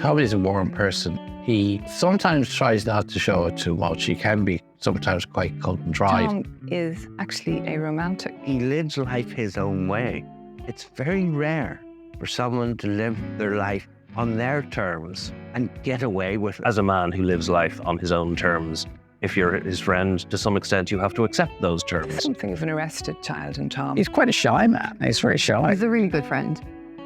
Tom is a warm person. He sometimes tries not to show it too much. He can be sometimes quite cut and dry. Tom is actually a romantic. He lives life his own way. It's very rare for someone to live their life on their terms and get away with it. As a man who lives life on his own terms, if you're his friend, to some extent, you have to accept those terms. Something of an arrested child in Tom. He's quite a shy man. He's very shy. He's a really good friend,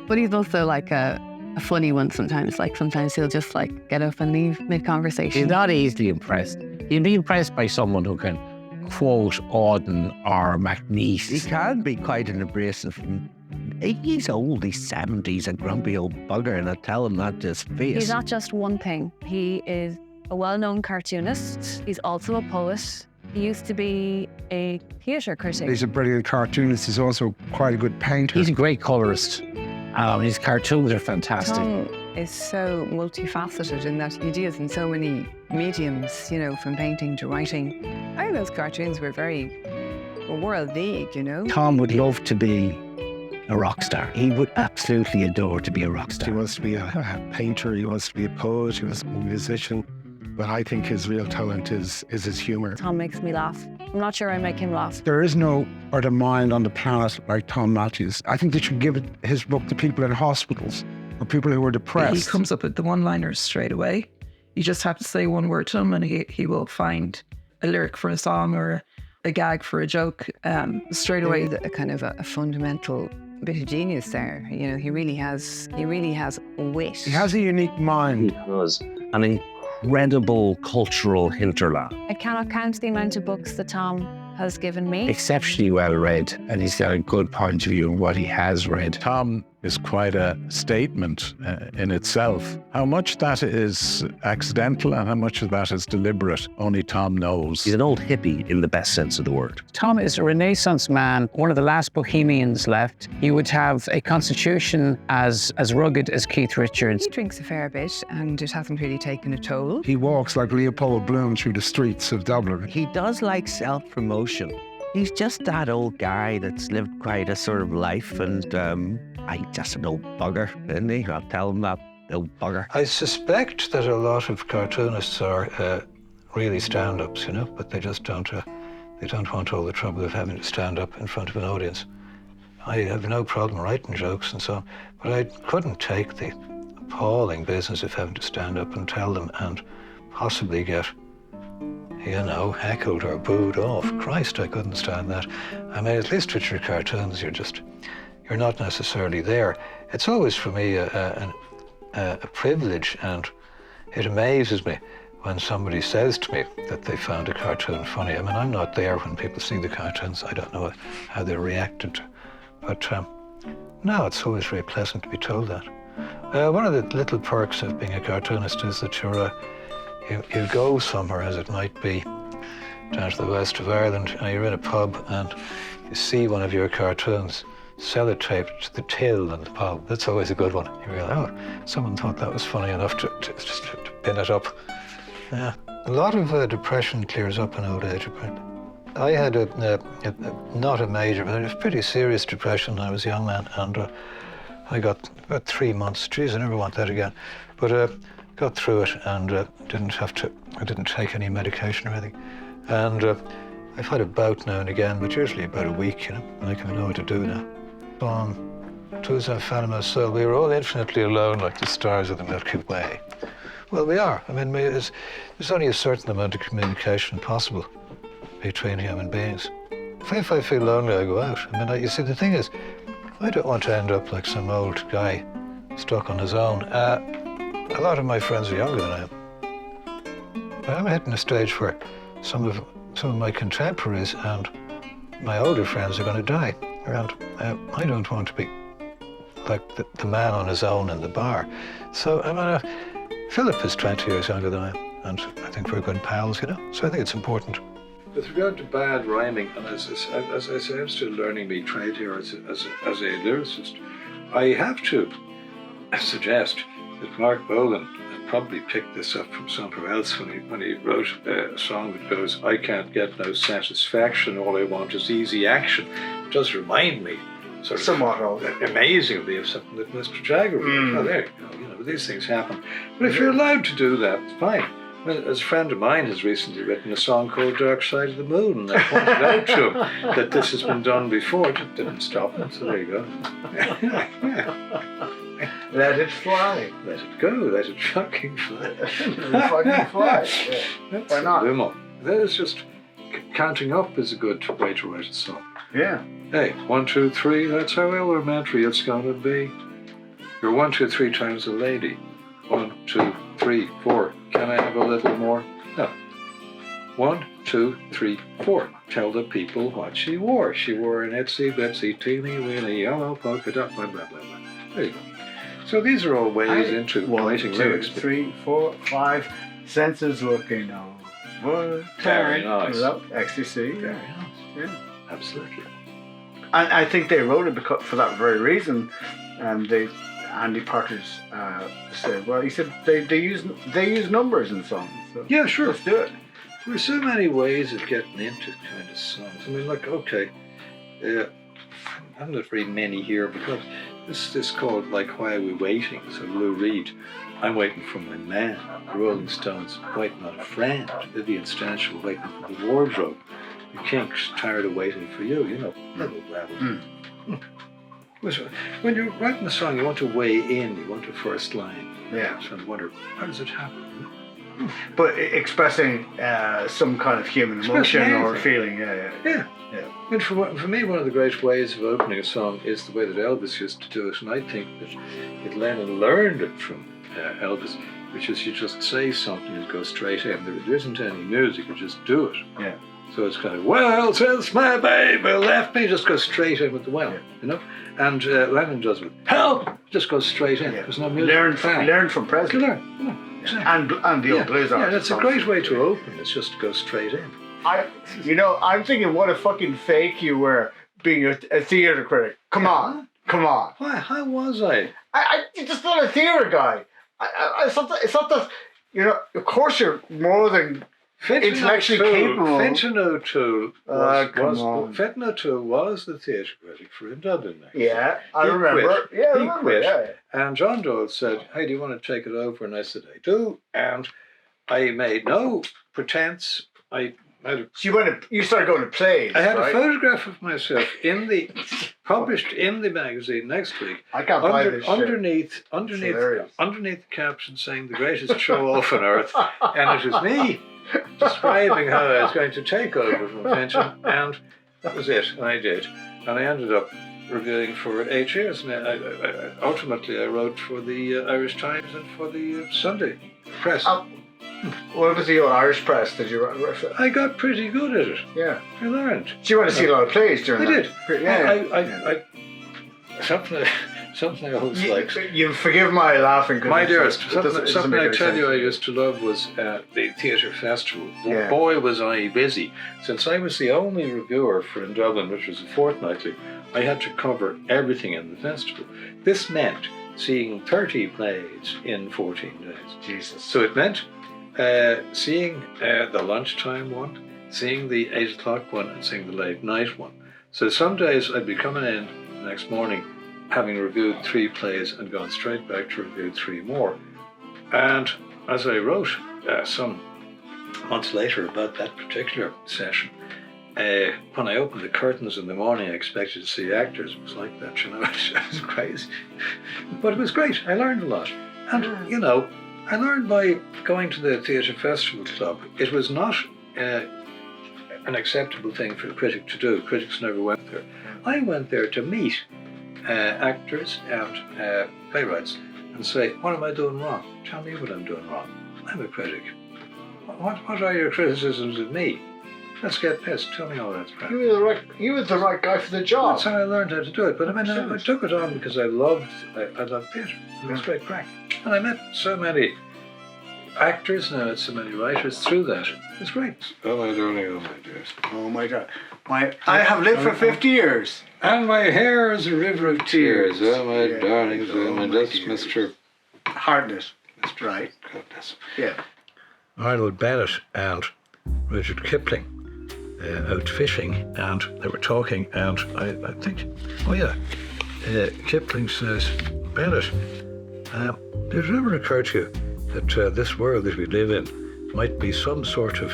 but he's also like a funny one sometimes. Like sometimes he'll just like get up and leave mid-conversation. He's not easily impressed. You'd be impressed by someone who can quote Auden or He MacNeese. can be quite an abrasive. He's old, he's 70, he's a grumpy old bugger, and I tell him that to his face. He's not just one thing. He is a well-known cartoonist. He's also a poet. He used to be a theatre critic. He's a brilliant cartoonist. He's also quite a good painter. He's a great colorist. His cartoons are fantastic. Tom is so multifaceted in that he deals in so many mediums, you know, from painting to writing. I think those cartoons were world league, you know. Tom would love to be a rock star. He would absolutely adore to be a rock He star. wants to be a painter, he wants to be a poet, he wants to be a musician. But I think his real talent is his humour. Tom makes me laugh. I'm not sure I make him laugh. There is no other mind on the planet like Tom Matthews. I think they should give his book to people in hospitals or people who are depressed. He comes up with the one-liners straight away. You just have to say one word to him and he will find a lyric for a song or a gag for a joke straight away. There's a kind of a fundamental bit of genius there. You know, he really has wit. He has a unique mind. He has an incredible cultural hinterland. I cannot count the amount of books that Tom has given me. Exceptionally well read, and he's got a good point of view on what he has read. Tom is quite a statement in itself. How much that is accidental and how much of that is deliberate, only Tom knows. He's an old hippie in the best sense of the word. Tom is a Renaissance man, one of the last bohemians left. He would have a constitution as rugged as Keith Richards. He drinks a fair bit and it hasn't really taken a toll. He walks like Leopold Bloom through the streets of Dublin. He does like self-promotion. He's just that old guy that's lived quite a sort of life, and I'm just an old bugger, isn't he? I'll tell him that, old bugger. I suspect that a lot of cartoonists are really stand-ups, you know, but they just don't want all the trouble of having to stand up in front of an audience. I have no problem writing jokes and so on, but I couldn't take the appalling business of having to stand up and tell them and possibly get, you know, heckled or booed off. Christ, I couldn't stand that. I mean, at least with your cartoons, you're not necessarily there. It's always for me a privilege, and it amazes me when somebody says to me that they found a cartoon funny. I mean, I'm not there when people see the cartoons. I don't know how they reacted. But no, it's always very pleasant to be told that. One of the little perks of being a cartoonist is that you go somewhere, as it might be, down to the west of Ireland, and you're in a pub and you see one of your cartoons sellotaped to the till in the pub. That's always a good one. You realize, oh, someone thought that was funny enough to pin it up. Yeah. A lot of depression clears up in old age, apparently. I had not a major, but a pretty serious depression when I was a young man, and I got about 3 months. Geez, I never want that again. But got through it and I didn't take any medication or anything. And I've had a bout now and again, but usually about a week, you know, and I kind of know what to do now. Tous infiniment seul. We are all infinitely alone like the stars of the Milky Way. Well, we are. I mean, there's only a certain amount of communication possible between human beings. If I feel lonely, I go out. I mean, you see, the thing is, I don't want to end up like some old guy stuck on his own. A lot of my friends are younger than I am. But I'm hitting a stage where some of my contemporaries and my older friends are going to die. And I don't want to be like the man on his own in the bar. So Philip is 20 years younger than I am, and I think we're good pals, you know. So I think it's important. With regard to bad rhyming, and as I say, I'm still learning my trade here as a lyricist, I have to suggest that Mark Bolan probably picked this up from somewhere else when he wrote a song that goes, I can't get no satisfaction, all I want is easy action. It does remind me sort of somewhat old. amazing. It'll be something that Mr. Jagger wrote. Oh, there you go. You know, these things happen. But if you're allowed to do that, it's fine. Well, as a friend of mine has recently written a song called Dark Side of the Moon, and I pointed out to him that this has been done before. It didn't stop him, so there you go. Let it fly. Let it go, let it fucking fly. Let it fucking fly. Yeah. That's Why not? a limo. That is just, counting up is a good way to write a song. Yeah. Hey, 1, 2, 3, that's how elementary it's gonna be. You're 1, 2, 3 times a lady. 1, 2, 3, 4. Can I have a little more? No. 1, 2, 3, 4. Tell the people what she wore. She wore an itsy bitsy teeny weeny yellow polka dot, blah blah blah blah. There you go. So these are all ways into writing lyrics. 1, 2, 3, 4, 5. Senses looking over. Very nice. Ecstasy. Very nice. Yeah. Absolutely. And I think they wrote it because, for that very reason. And Andy Partridge said, well, he said they use numbers in songs. So Yeah, sure. let's do it. There are so many ways of getting into kind of songs. I mean, like, okay, I'm not very many here because this is called, like, Why Are We Waiting? So Lou Reed, I'm waiting for my man. The Rolling Stones, waiting on a friend. Vivian Stanshall, waiting for the wardrobe. The Kinks, tired of waiting for you, you know. Blah, blah, blah. When you're writing a song, you want to weigh in, you want a first line. Yeah. So I wonder, how does it happen? But expressing some kind of human emotion or feeling. Yeah. I mean, for me, one of the great ways of opening a song is the way that Elvis used to do it, and I think that Lennon learned it from Elvis, which is you just say something and go straight in. There isn't any music, you just do it. Yeah. So it's kind of, well, since my baby left me, just go straight in with the well, you know? And Lennon does it. Help! Just goes straight in. There's no music. Learn from Presley. Learn. Exactly. And the old blues artists. Yeah, that's a great way to open. It's just to go straight in. I'm thinking what a fucking fake you were being a theatre critic. Come on. Why? How was I? You're just not a theatre guy. It's not that, you know, of course you're more than intellectually capable. Fenton O'Toole was the theatre critic for In Dublin. Yeah, I remember. He quit. And John Doyle said, hey, do you want to take it over? And I said, I do. And I made no pretense. You started going to plays. I had a photograph of myself published in the magazine next week. I can't buy this shit. Underneath the caption saying the greatest show off on earth. And it was me describing how I was going to take over from Fenton, and that was it. And I did. And I ended up reviewing for 8 years. And ultimately I wrote for the Irish Times and for the Sunday Press. What was the Irish Press? Did you? I got pretty good at it. Yeah. I learned. Did you want to see a lot of plays during that? I did. Something I always liked. You forgive my laughing. My dearest, something I tell you I used to love was the Theatre Festival. Yeah. Boy, was I busy. Since I was the only reviewer for In Dublin, which was a fortnightly, I had to cover everything in the festival. This meant seeing 30 plays in 14 days. Jesus. So it meant seeing the lunchtime one, seeing the 8 o'clock one, and seeing the late night one. So some days I'd be coming in the next morning having reviewed 3 plays and gone straight back to review 3 more. And as I wrote some months later about that particular session, when I opened the curtains in the morning, I expected to see actors. It was like that, you know. It was crazy. But it was great. I learned a lot. And, you know, I learned by going to the Theatre Festival Club. It was not an acceptable thing for a critic to do. Critics never went there. I went there to meet actors and playwrights and say, what am I doing wrong? Tell me what I'm doing wrong. I'm a critic. What are your criticisms of me? Let's get pissed. Tell me all that crap. You were the right guy for the job. That's how I learned how to do it. But I mean, I took it on because I loved theatre. It was great crack. And I met so many actors and I met so many writers through that. It was great. Oh my darling, oh my dearest. Oh my God. I have lived for 50 years. And my hair is a river of tears. Oh my darlings, oh my that's Mr. Hartnett. That's right. God bless him. Yeah. Arnold Bennett and Rudyard Kipling out fishing, and they were talking, and I think, Kipling says, Bennett, did it ever occur to you that this world that we live in might be some sort of,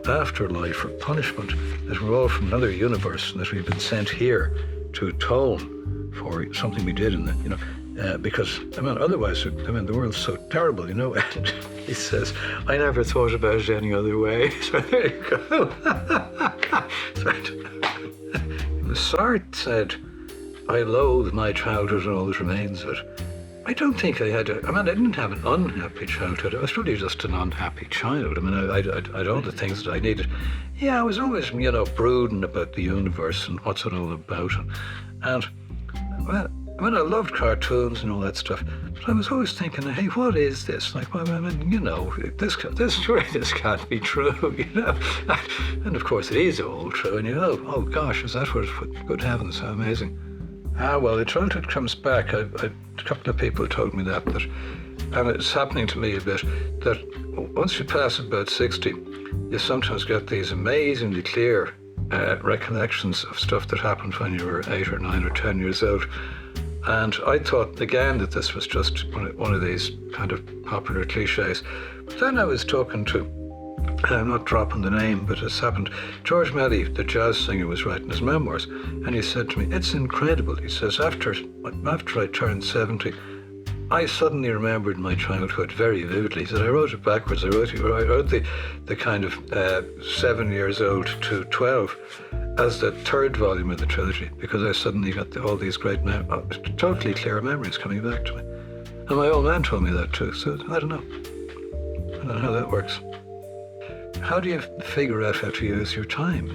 afterlife or punishment, that we're all from another universe and that we've been sent here to atone for something we did in the, because, otherwise, the world's so terrible, and he says, I never thought about it any other way. So there you go. Sartre said, I loathe my childhood and all that remains of it. I don't think I had I didn't have an unhappy childhood. I was really just an unhappy child. I had all the things that I needed. Yeah, I was always, brooding about the universe and what's it all about. And I loved cartoons and all that stuff. But I was always thinking, hey, what is this? Like, this can't be true, And of course it is all true. And oh gosh, is that what? Good heavens, how amazing. Well, the childhood comes back. A couple of people told me that, and it's happening to me a bit, that once you pass about 60, you sometimes get these amazingly clear recollections of stuff that happened when you were 8 or 9 or 10 years old. And I thought, again, that this was just one of these kind of popular cliches. But then I was talking to, I'm not dropping the name, but it's happened. George Melly, the jazz singer, was writing his memoirs, and he said to me, it's incredible. He says, after I turned 70, I suddenly remembered my childhood very vividly. He said, I wrote it backwards. I wrote the kind of 7 years old to 12 as the third volume of the trilogy, because I suddenly got all these great, totally clear memories coming back to me. And my old man told me that too, so I don't know. I don't know how that works. How do you figure out how to use your time,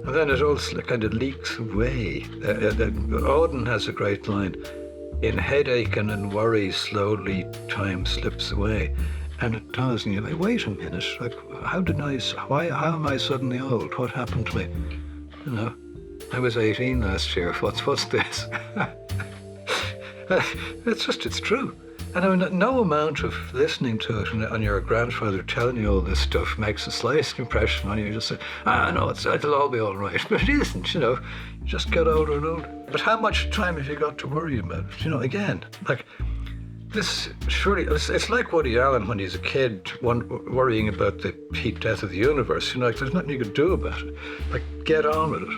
And then it all kind of leaks away. Auden has a great line, in headache and in worry, slowly time slips away. And it does, and you're like, wait a minute, like, how am I suddenly old? What happened to me? I was 18 last year, what's this? It's true. And no amount of listening to it and your grandfather telling you all this stuff makes the slightest impression on you. You just say, no, it'll all be all right. But it isn't, You just get older and older. But how much time have you got to worry about it? Again, like, this surely, it's like Woody Allen when he's a kid worrying about the heat death of the universe. Like, there's nothing you can do about it. Like, get on with it.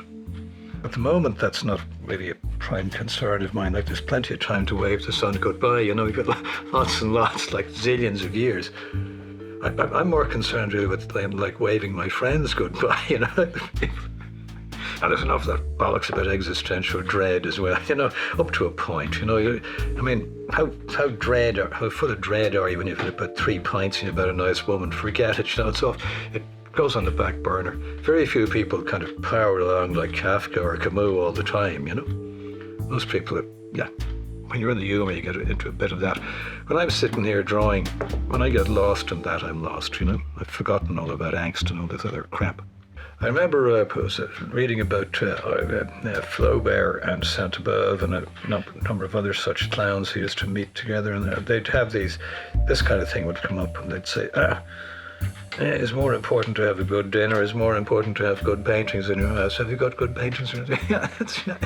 At the moment, that's not really a prime concern of mine. Like, there's plenty of time to wave the sun goodbye. We've got lots and lots, like zillions of years. I'm more concerned really with like waving my friends goodbye. And there's enough of that bollocks about existential dread as well. Up to a point. How full of dread are you when you've had about 3 pints and you're about a nice woman? Forget it. It's off. It goes on the back burner. Very few people kind of power along like Kafka or Camus all the time, Most people, when you're in the humour, you get into a bit of that. When I'm sitting here drawing, when I get lost in that, I'm lost, I've forgotten all about angst and all this other crap. I remember reading about Flaubert and Sainte-Beuve and a number of other such clowns who used to meet together, and they'd have this kind of thing would come up, and they'd say, it's more important to have a good dinner. It's more important to have good paintings in your house. Have you got good paintings?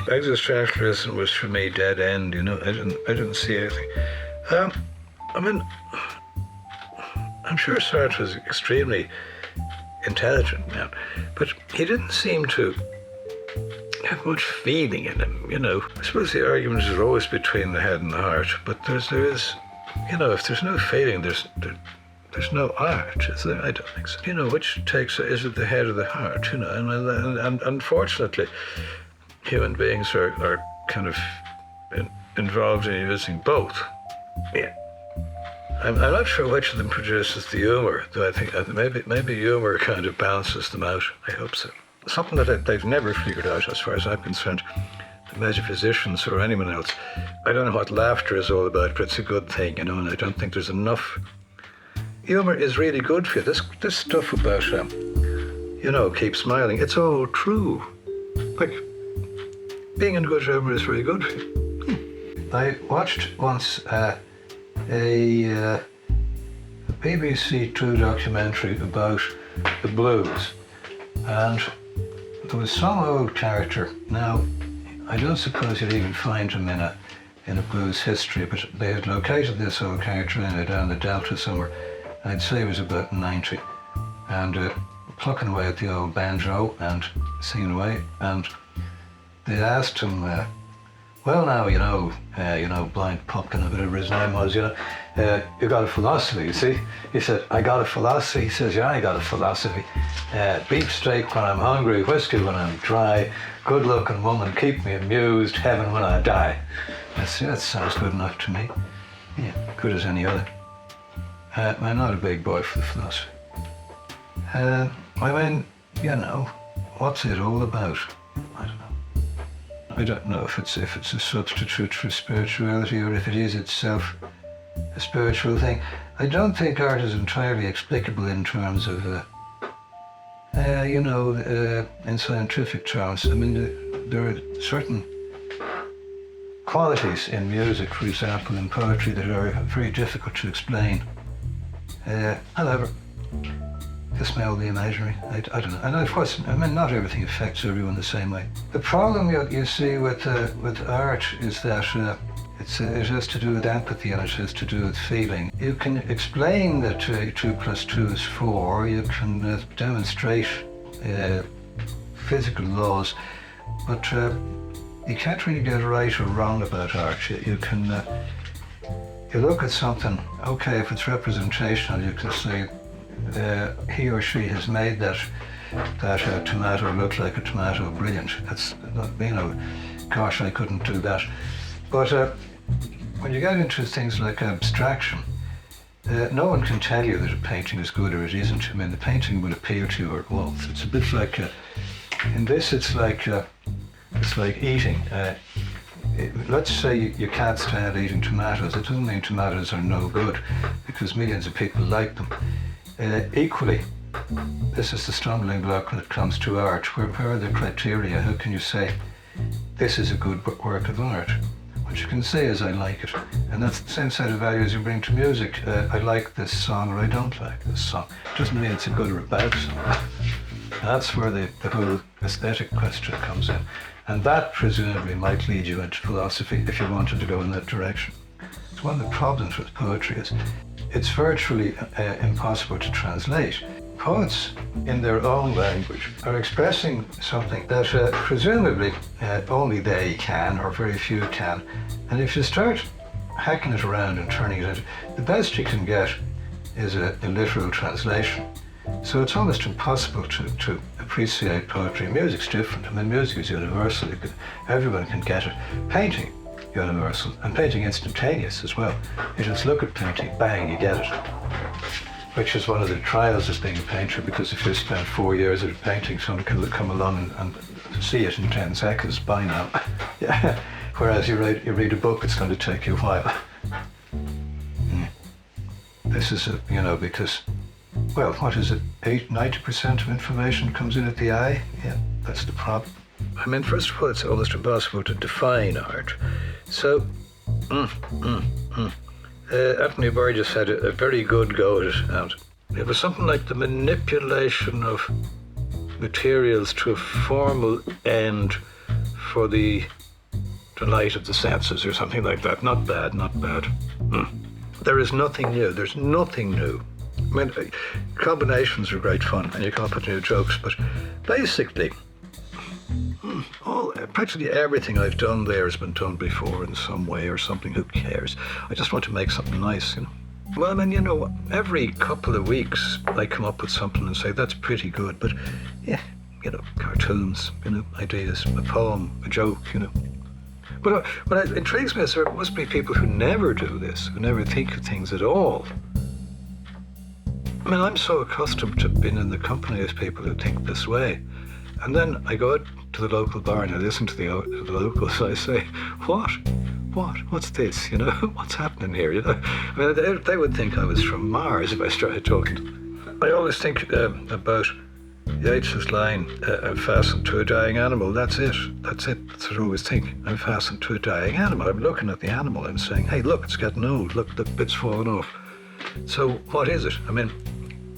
Existentialism was for me dead end. I didn't see anything. I'm sure Sartre was extremely intelligent man, but he didn't seem to have much feeling in him. I suppose the argument is always between the head and the heart, but there is, if there's no feeling, there's no art, is there? I don't think so. Which is it the head or the heart? And unfortunately, human beings are kind of involved in using both. Yeah. I'm not sure which of them produces the humour, though I think maybe humour kind of balances them out. I hope so. Something that they've never figured out, as far as I'm concerned, the metaphysicians or anyone else. I don't know what laughter is all about, but it's a good thing, and I don't think there's enough. Humour is really good for you. This stuff about, keep smiling, it's all true. Like, being in good humour is very good for you. I watched once a BBC Two documentary about the blues. And there was some old character. Now, I don't suppose you'd even find him in a blues history, but they had located this old character down the Delta somewhere. I'd say he was about 90, and plucking away at the old banjo and singing away. And they asked him, well, now, you know, Blind Pumpkin, whatever his name was, you got a philosophy, you see? He said, I got a philosophy. He says, yeah, I got a philosophy. Beefsteak when I'm hungry, whiskey when I'm dry, good-looking woman, keep me amused, heaven when I die. That sounds good enough to me. Yeah, good as any other. I'm not a big boy for the philosophy. I mean, you know, what's it all about? I don't know. I don't know if it's a substitute for spirituality or if it is itself a spiritual thing. I don't think art is entirely explicable in terms of, in scientific terms. I mean, there are certain qualities in music, for example, in poetry, that are very difficult to explain. However, this may all be imaginary. I don't know. And of course, I mean, not everything affects everyone the same way. The problem you see with art is that it has to do with empathy and it has to do with feeling. You can explain that 2 + 2 is 4. You can demonstrate physical laws, but you can't really get right or wrong about art. You can you look at something. Okay, if it's representational, you can say he or she has made that tomato look like a tomato. Brilliant. That's, you know, gosh, I couldn't do that. But when you get into things like abstraction, no one can tell you that a painting is good or it isn't. I mean, the painting will appeal to you or it won't. It's a bit like, in this, it's like eating. Let's say you can't stand eating tomatoes. It doesn't mean tomatoes are no good, because millions of people like them. Equally, this is the stumbling block when it comes to art. Where are the criteria? How can you say this is a good work of art? What you can say is I like it. And that's the same set of values you bring to music. I like this song or I don't like this song. It doesn't mean it's a good or a bad song. That's where the whole aesthetic question comes in. And that presumably might lead you into philosophy if you wanted to go in that direction. It's one of the problems with poetry is it's virtually impossible to translate. Poets, in their own language, are expressing something that presumably only they can, or very few can. And if you start hacking it around and turning it into, the best you can get is a literal translation. So it's almost impossible to appreciate poetry. Music's different. I mean, music is universal. Everyone can get it. Painting, universal, and painting instantaneous as well. You just look at painting, bang, you get it. Which is one of the trials of being a painter, because if you spend 4 years at a painting, someone can come along and see it in 10 seconds by now. Yeah. Whereas you read a book, it's going to take you a while. This is, because, well, what is it? 90% of information comes in at the eye? Yeah, that's the problem. I mean, first of all, it's almost impossible to define art. So, Anthony Burgess had a very good go at it, and it was something like the manipulation of materials to a formal end for the delight of the senses, or something like that. Not bad, not bad. There is nothing new. There's nothing new. I mean, combinations are great fun, and you come up with new jokes, but basically, practically everything I've done there has been done before in some way or something. Who cares? I just want to make something nice, Well, I mean, every couple of weeks I come up with something and say, that's pretty good, but yeah, cartoons, ideas, a poem, a joke, But what intrigues me is there must be people who never do this, who never think of things at all. I mean, I'm so accustomed to being in the company of people who think this way. And then I go out to the local bar and I listen to the locals. I say, what's this? What's happening here? I mean, they would think I was from Mars if I started talking to them. I always think about Yeats's line, I'm fastened to a dying animal. That's it. That's what I always think. I'm fastened to a dying animal. I'm looking at the animal and saying, hey, look, it's getting old. Look, the bit's falling off. So what is it? I mean,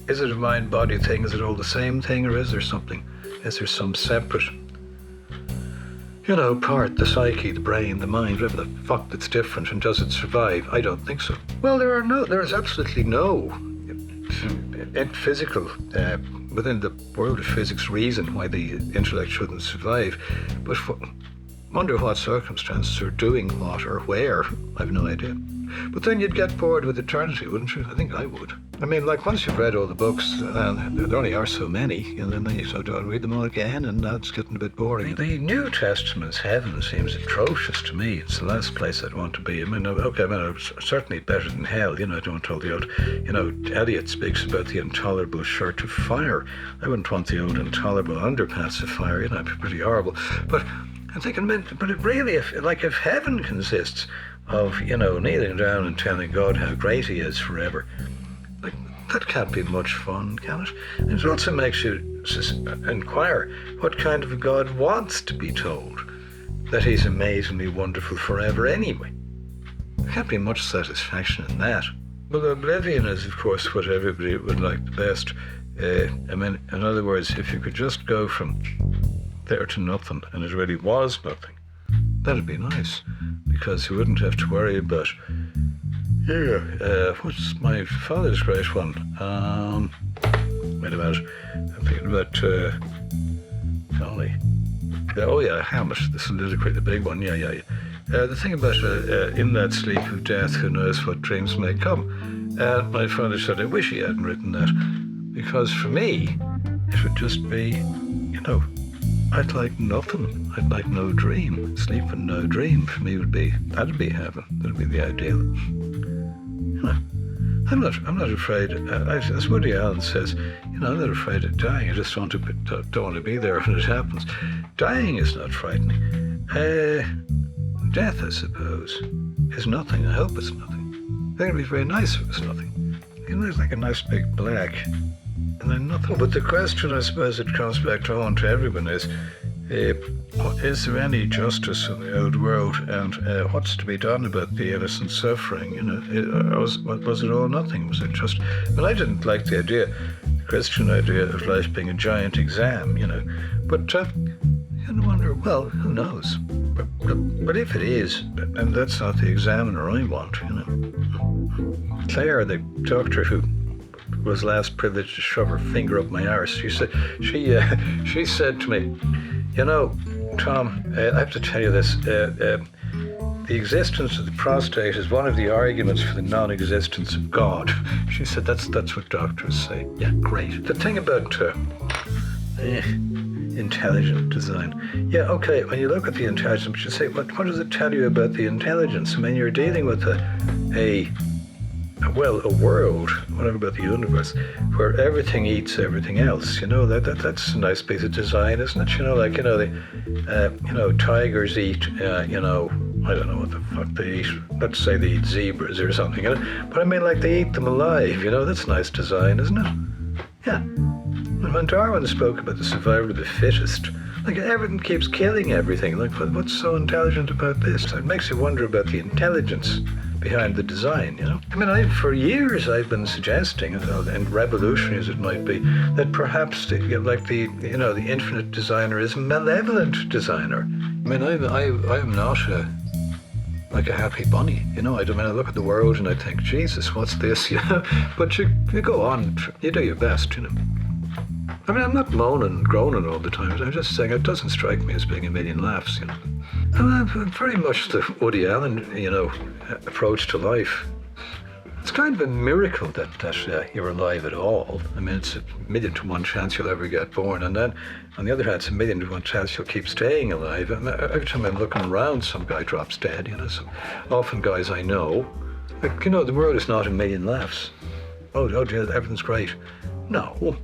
is it a mind-body thing? Is it all the same thing, or is there something? Is there some separate, part, the psyche, the brain, the mind, whatever the fuck that's different, and does it survive? I don't think so. Well, there is absolutely no physical, within the world of physics, reason why the intellect shouldn't survive. But under what circumstances, or doing what, or where, I've no idea. But then you'd get bored with eternity, wouldn't you? I think I would. I mean, like, once you've read all the books, and there only are so many, and then you sort of read them all again, and that's getting a bit boring. The New Testament's heaven seems atrocious to me. It's the last place I'd want to be. I mean, it's certainly better than hell. I don't want all the old, Eliot speaks about the intolerable shirt of fire. I wouldn't want the old intolerable underpants of fire. It'd be pretty horrible. But I'm thinking, but it really, if heaven consists of, kneeling down and telling God how great he is forever, like, that can't be much fun, can it? And it also makes you inquire what kind of a God wants to be told that he's amazingly wonderful forever anyway. There can't be much satisfaction in that. Well, oblivion is, of course, what everybody would like the best. In other words, if you could just go from there to nothing, and it really was nothing, that'd be nice, because you wouldn't have to worry about, what's my father's great one? Wait a minute, I'm thinking about, golly. Hamlet, the soliloquy, the big one, the thing about, in that sleep of death, who knows what dreams may come. And my father said, I wish he hadn't written that, because for me, it would just be, I'd like nothing. I'd like no dream. Sleep and no dream for me that'd be heaven. That'd be the ideal. I'm not afraid. As Woody Allen says, I'm not afraid of dying. I just don't want to be there when it happens. Dying is not frightening. Death, I suppose, is nothing. I hope it's nothing. I think it'd be very nice if it's nothing. It's like a nice big black. And then nothing. But the question, I suppose, it comes back to haunt everyone is there any justice in the old world, and what's to be done about the innocent suffering? Was it all nothing? Was it just? I didn't like the Christian idea of life being a giant exam, But you wonder, well, who knows? But if it is, and that's not the examiner I want, Claire, the doctor who was last privileged to shove her finger up my arse, she said to me, Tom, I have to tell you this, the existence of the prostate is one of the arguments for the non-existence of God. She said that's what doctors say. Yeah, great. The thing about intelligent design. Yeah, okay, when you look at the intelligence, you say, what does it tell you about the intelligence? You're dealing with a world, whatever, about the universe, where everything eats everything else. That's a nice piece of design, isn't it? Tigers eat, I don't know what the fuck they eat. Let's say they eat zebras or something, But they eat them alive, that's nice design, isn't it? Yeah. When Darwin spoke about the survival of the fittest, everything keeps killing everything. What's so intelligent about this? It makes you wonder about the intelligence behind the design, for years I've been suggesting, and revolutionary as it might be, that perhaps the infinite designer is a malevolent designer. I am not like a happy bunny, I look at the world and I think, Jesus, what's this, But you go on, you do your best, I'm not moaning and groaning all the time. I'm just saying it doesn't strike me as being a million laughs, I'm very much the Woody Allen, approach to life. It's kind of a miracle that you're alive at all. It's a 1,000,000 to 1 chance you'll ever get born, and then, on the other hand, it's a 1,000,000 to 1 chance you'll keep staying alive. Every time I'm looking around, some guy drops dead. Often guys I know. The world is not a million laughs. Oh, dear, everything's great. No.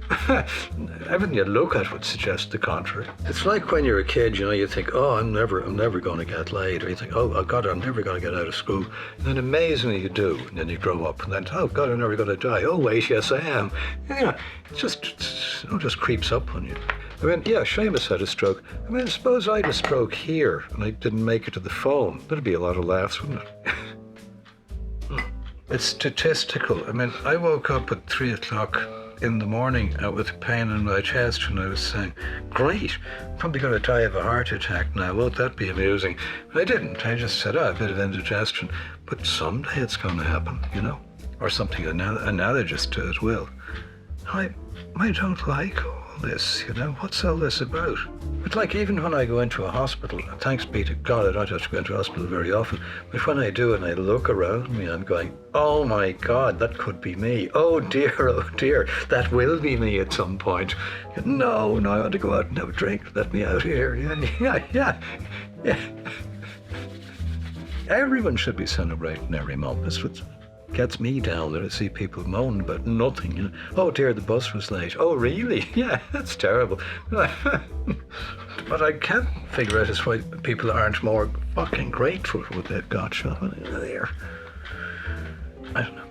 Everything you look at would suggest the contrary. It's like when you're a kid, you think, oh, I'm never going to get laid. Or you think, oh, God, I'm never going to get out of school. And then amazingly you do. And then you grow up. And then, oh, God, I'm never going to die. Oh, wait, yes, I am. It just creeps up on you. Seamus had a stroke. I suppose I had a stroke here and I didn't make it to the phone. There'd be a lot of laughs, wouldn't it? It's statistical. I woke up at 3 o'clock in the morning with pain in my chest, and I was saying, great, I'm probably going to die of a heart attack now, won't that be amusing? But I didn't. I just said, a bit of indigestion. But someday it's going to happen, you know, or something analogous to it will. I don't like all this, you know. What's all this about? But like, even when I go into a hospital, thanks be to God, I don't have to go into a hospital very often, but when I do and I look around me, I'm going, oh my God, that could be me. Oh dear, that will be me at some point. No, I want to go out and have a drink. Let me out here. Yeah. Everyone should be celebrating every month. That's what gets me down there, to see people moan about nothing. You know, oh dear, the bus was late. Oh really? Yeah, that's terrible. What I can't figure out is why people aren't more fucking grateful for what they've got. There. I don't know.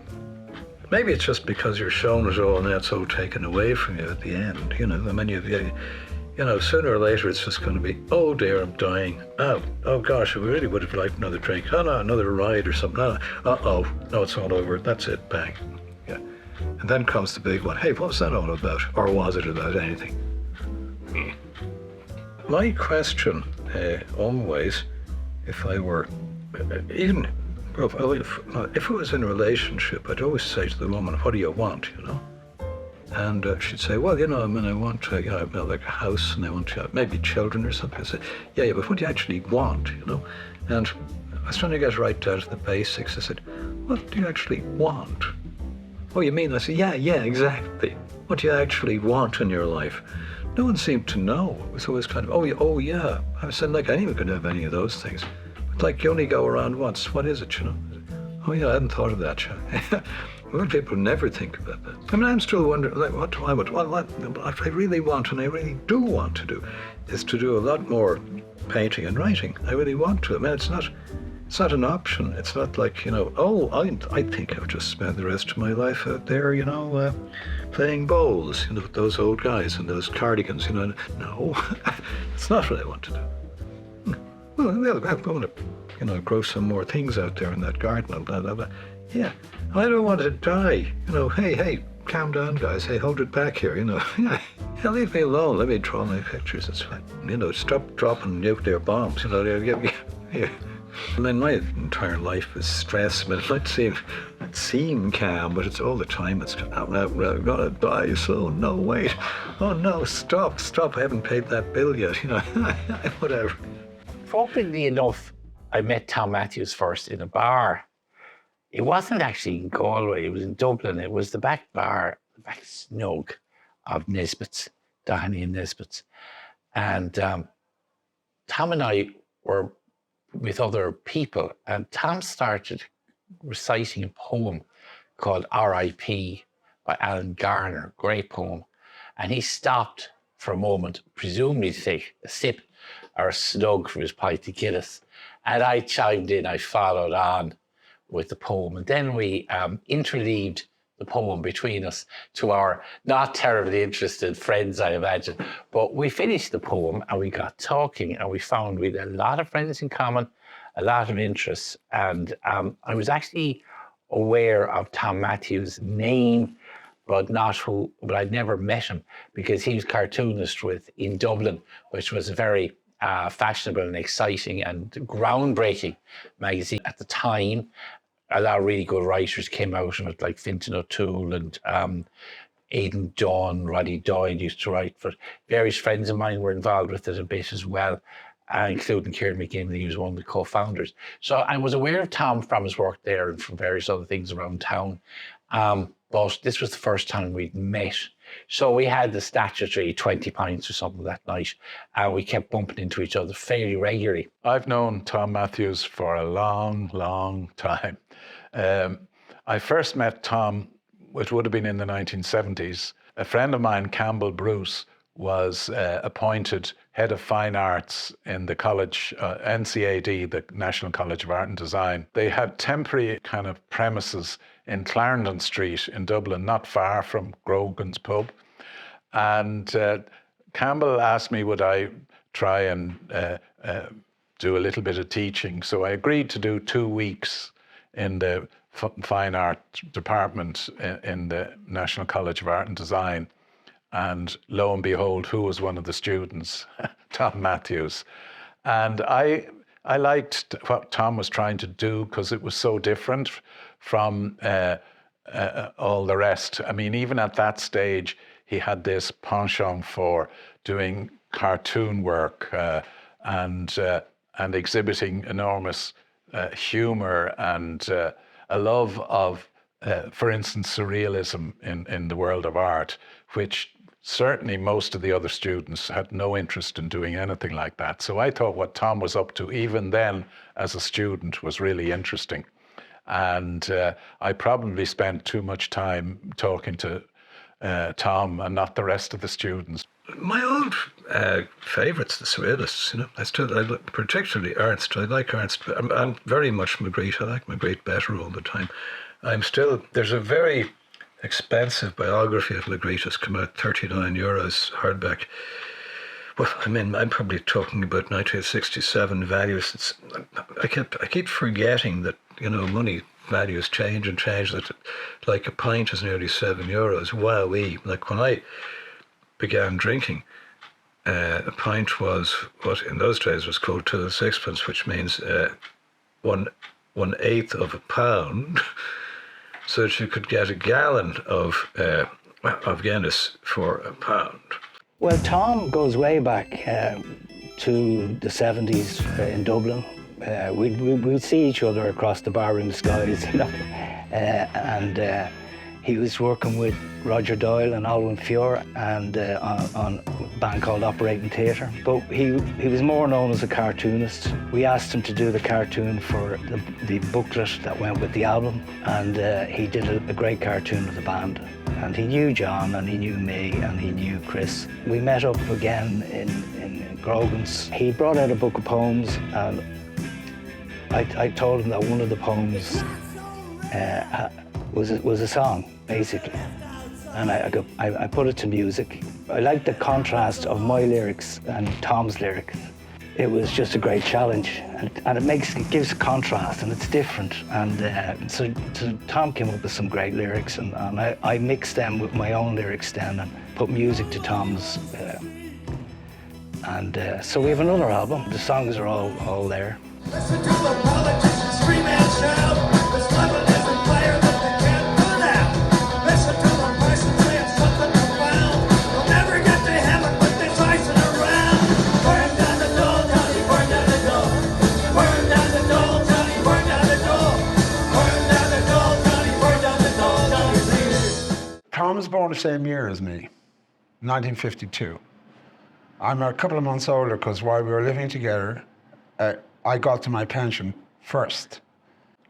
Maybe it's just because you're shown it all and that's all taken away from you at the end. You know, I mean, you know, sooner or later it's just going to be, oh dear, I'm dying. Oh gosh, we really would have liked another drink. Oh no, another ride or something. No, it's all over. That's it, bang. Yeah. And then comes the big one. Hey, what was that all about? Or was it about anything? My question, always, if I were, even, if I was in a relationship, I'd always say to the woman, what do you want, you know? And she'd say, well, you know, I mean, I want to, you know, like a house, and I want to, maybe children or something. I said, yeah, but what do you actually want, you know? And I was trying to get right down to the basics. I said, what do you actually want? Oh, you mean? I said, yeah, exactly. What do you actually want in your life? No one seemed to know. It was always kind of, oh yeah. I was saying, like, anyone could have any of those things. But like, you only go around once. What is it, you know? Oh yeah, I hadn't thought of that, yeah. Well, people never think about that. I mean, I'm still wondering, like, what do I want? What I really want, and I really do want to do, is to do a lot more painting and writing. I really want to. I mean, it's not an option. It's not like, you know, oh, I think I'll just spend the rest of my life out there, you know, playing bowls, you know, with those old guys and those cardigans, you know. No, it's not what I want to do. Well, I'm going to, you know, grow some more things out there in that garden. Blah, blah, blah. Yeah, I don't want to die. You know, hey, calm down, guys. Hey, hold it back here, you know. Yeah, leave me alone. Let me draw my pictures. It's fine. You know, stop dropping nuclear bombs. You know, yeah. And then my entire life is stress. But it might seem calm, but it's all the time. It's, I'm gonna die soon. No, wait. Oh no, stop. I haven't paid that bill yet. You know, whatever. Fortunately enough, I met Tom Matthews first in a bar. It wasn't actually in Galway, it was in Dublin. It was the back bar, the back snug of Nisbets, Doheny and Nisbets. And Tom and I were with other people, and Tom started reciting a poem called R.I.P. by Alan Garner, great poem. And he stopped for a moment, presumably to take a sip or a snug from his pint of Guinness. And I chimed in, I followed on with the poem. And then we interleaved the poem between us to our not terribly interested friends, I imagine. But we finished the poem and we got talking, and we found we had a lot of friends in common, a lot of interests. And I was actually aware of Tom Matthews' name, but I'd never met him, because he was cartoonist in Dublin, which was a very fashionable and exciting and groundbreaking magazine at the time. A lot of really good writers came out of it, like Fintan O'Toole and Aidan Dunn, Roddy Doyle used to write for. Various friends of mine were involved with it a bit as well, including Kieran McGinley, who was one of the co-founders. So I was aware of Tom from his work there and from various other things around town. But this was the first time we'd met. So we had the statutory 20 pints or something that night, and we kept bumping into each other fairly regularly. I've known Tom Matthews for a long, long time. I first met Tom, it would have been in the 1970s. A friend of mine, Campbell Bruce, was appointed head of fine arts in the college, NCAD, the National College of Art and Design. They had temporary kind of premises in Clarendon Street in Dublin, not far from Grogan's pub. And Campbell asked me would I try and do a little bit of teaching. So I agreed to do 2 weeks in the fine art department in the National College of Art and Design. And lo and behold, who was one of the students? Tom Matthews. And I liked what Tom was trying to do because it was so different from all the rest. I mean, even at that stage, he had this penchant for doing cartoon work and exhibiting enormous humor and a love of, for instance, surrealism in the world of art, which certainly most of the other students had no interest in doing anything like that. So I thought what Tom was up to, even then as a student, was really interesting. And I probably spent too much time talking to Tom and not the rest of the students. My old favourites, the Surrealists, I particularly Ernst. I like Ernst. I'm very much Magritte. I like Magritte better all the time. There's a very expensive biography of Magritte has come out, €39 hardback. Well, I mean, I'm probably talking about 1967 values. I keep forgetting that, money values change and change. That, like a pint is nearly €7. Wowee! Like when I began drinking, a pint was what in those days was called 2 and 6pence, which means 1/8 of a pound. So that you could get a gallon of Guinness for a pound. Well, Tom goes way back to the 70s in Dublin. We'd see each other across the barroom skies, and he was working with Roger Doyle and Alwyn Fiore and on a band called Operating Theatre. But he was more known as a cartoonist. We asked him to do the cartoon for the booklet that went with the album, and he did a great cartoon of the band. And he knew John, and he knew me, and he knew Chris. We met up again in Grogan's. He brought out a book of poems, and I told him that one of the poems was a song, basically. And I put it to music. I liked the contrast of my lyrics and Tom's lyrics. It was just a great challenge, and it gives contrast, and it's different. And so Tom came up with some great lyrics, and I mixed them with my own lyrics then and put music to Tom's. So we have another album. The songs are all there. Listen to the politicians scream and shout. This level isn't player that they can't put out. Listen to the person saying something profound. They'll never get to heaven with this icing around. Burn down the door, Johnny, burn down the door. Burn down the door, Johnny, burn down the door. Burn down the door, Johnny, burn down the door, Johnny, please. Tom was born the same year as me, 1952. I'm a couple of months older because while we were living together, I got to my pension first.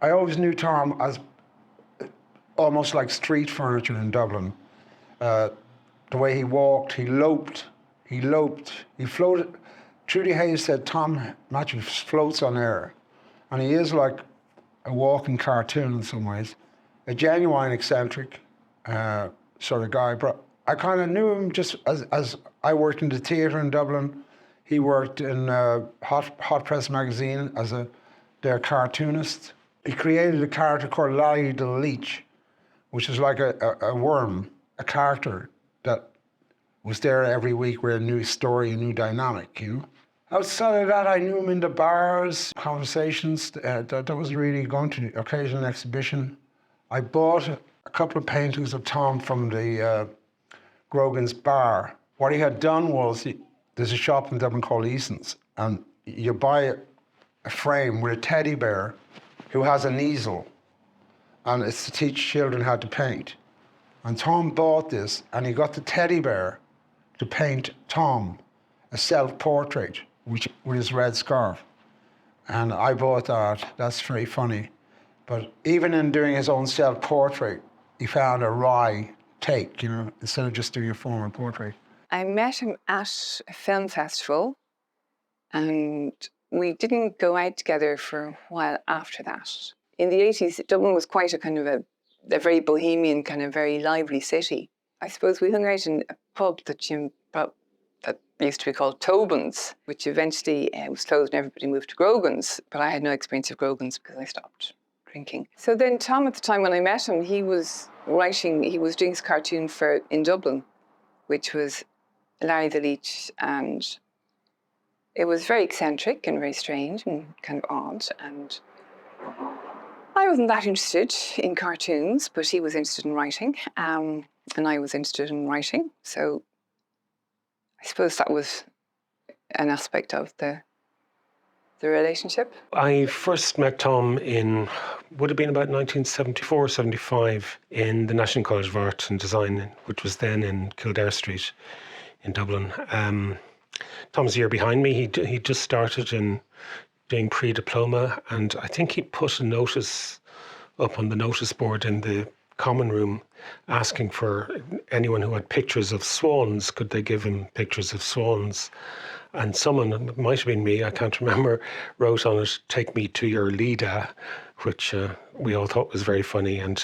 I always knew Tom as almost like street furniture in Dublin. The way he walked, he loped, he floated. Trudy Hayes said Tom Matthews floats on air. And he is like a walking cartoon in some ways. A genuine eccentric sort of guy. But I kind of knew him just as I worked in the theatre in Dublin. He worked in Hot Press magazine as their cartoonist. He created a character called Lally the Leech, which is like a worm, a character that was there every week with a new story, a new dynamic, Outside of that, I knew him in the bars, conversations. That was really going to the occasional exhibition. I bought a couple of paintings of Tom from the Grogan's bar. What he had done was, there's a shop in Dublin called Eason's, and you buy a frame with a teddy bear who has an easel, and it's to teach children how to paint. And Tom bought this, and he got the teddy bear to paint Tom a self-portrait with his red scarf. And I bought that. That's very funny. But even in doing his own self-portrait, he found a wry take, instead of just doing a formal portrait. I met him at a film festival, and we didn't go out together for a while after that. In the 80s, Dublin was quite a kind of a very bohemian, kind of very lively city. I suppose we hung out in a pub that used to be called Tobin's, which eventually was closed and everybody moved to Grogan's. But I had no experience of Grogan's because I stopped drinking. So then Tom, at the time when I met him, he was doing his cartoon in Dublin, which was Larry the Leech, and it was very eccentric and very strange and kind of odd, and I wasn't that interested in cartoons, but he was interested in writing, and I was interested in writing, so I suppose that was an aspect of the relationship. I first met Tom would have been about 1974, 75 in the National College of Art and Design, which was then in Kildare Street in Dublin. Tom's a year behind me. He just started in doing pre-diploma, and I think he put a notice up on the notice board in the common room asking for anyone who had pictures of swans, could they give him pictures of swans? And someone, it might have been me, I can't remember, wrote on it, "Take me to your Lida," which we all thought was very funny. And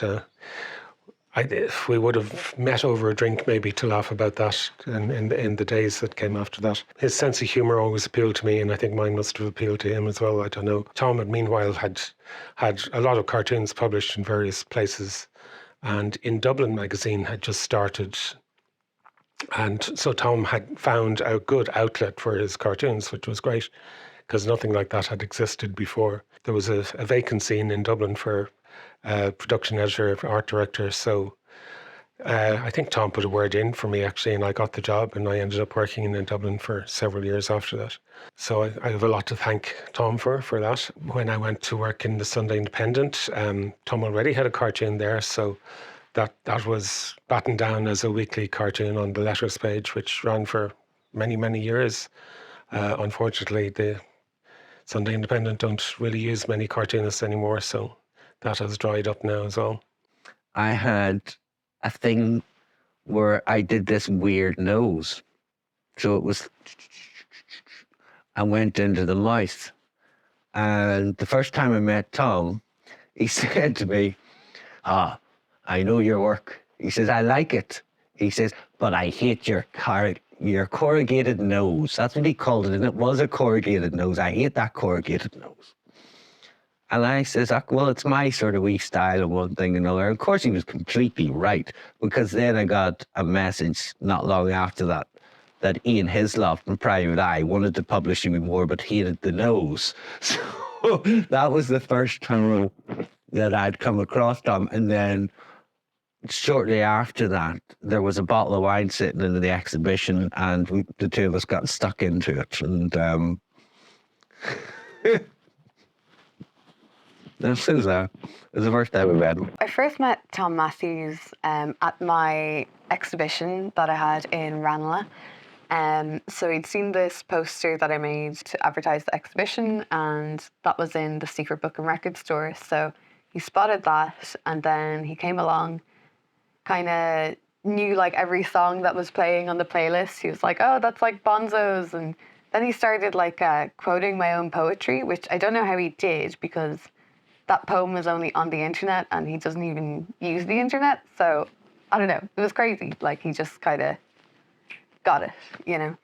we would have met over a drink maybe to laugh about that in the days that came after that. His sense of humour always appealed to me, and I think mine must have appealed to him as well. I don't know. Tom had meanwhile had a lot of cartoons published in various places, and In Dublin magazine had just started. And so Tom had found a good outlet for his cartoons, which was great, because nothing like that had existed before. There was a vacancy in Dublin for production editor, art director. So I think Tom put a word in for me, actually, and I got the job, and I ended up working in Dublin for several years after that. So I have a lot to thank Tom for that. When I went to work in the Sunday Independent, Tom already had a cartoon there, so that was battened down as a weekly cartoon on the letters page, which ran for many, many years. Unfortunately, the Sunday Independent don't really use many cartoonists anymore, so that has dried up now as well. I had a thing where I did this weird nose. So it was, I went into the mouth. And the first time I met Tom, he said to me, I know your work. He says, I like it. He says, but I hate your corrugated nose. That's what he called it, and it was a corrugated nose. I hate that corrugated nose. And I says, well, it's my sort of wee style and one thing and another. Of course, he was completely right, because then I got a message not long after that Ian Hislop from Private Eye wanted to publish me more, but hated the nose. So that was the first time that I'd come across Tom. And then shortly after that, there was a bottle of wine sitting in the exhibition, and the two of us got stuck into it. And this is the first time we met him. I first met Tom Matthews at my exhibition that I had in Ranelagh. So he'd seen this poster that I made to advertise the exhibition, and that was in the Secret Book and Record store. So he spotted that, and then he came along, kind of knew like every song that was playing on the playlist. He was like, oh, that's like Bonzo's. And then he started like quoting my own poetry, which I don't know how he did, because that poem was only on the internet and he doesn't even use the internet. So I don't know, it was crazy. Like he just kind of got it, you know.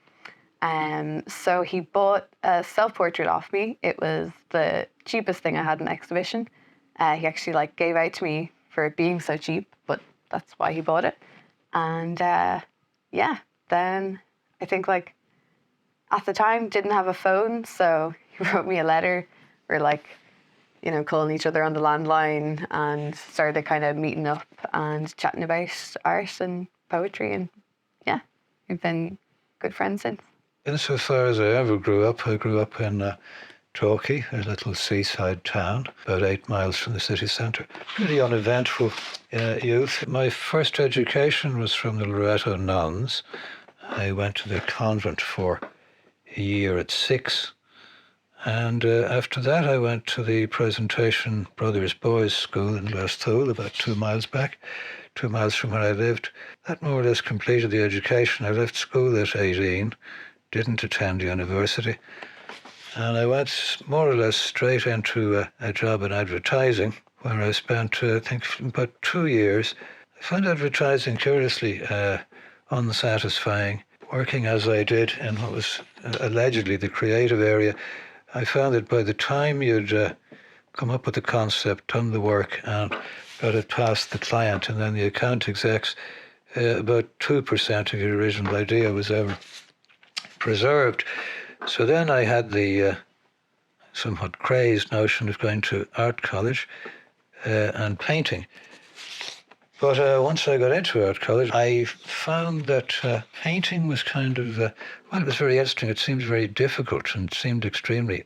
So he bought a self-portrait off me. It was the cheapest thing I had in the exhibition. He actually like gave out to me for it being so cheap, but that's why he bought it. And yeah, then I think like at the time didn't have a phone, so he wrote me a letter. We're like, you know, calling each other on the landline, and started kind of meeting up and chatting about art and poetry, and yeah, we've been good friends since. Insofar as I ever grew up in Torquay, a little seaside town, about 8 miles from the city centre. Pretty uneventful youth. My first education was from the Loreto nuns. I went to the convent for a year at 6. And after that, I went to the Presentation Brothers Boys School in Glasthule, about 2 miles back, 2 miles from where I lived. That more or less completed the education. I left school at 18, didn't attend university. And I went more or less straight into a job in advertising, where I spent, I think, about 2 years. I found advertising curiously unsatisfying. Working as I did in what was allegedly the creative area, I found that by the time you'd come up with the concept, done the work, and got it past the client, and then the account execs, about 2% of your original idea was ever preserved. So then I had the somewhat crazed notion of going to art college and painting. But once I got into art college, I found that painting was kind of, well, it was very interesting. It seemed very difficult and seemed extremely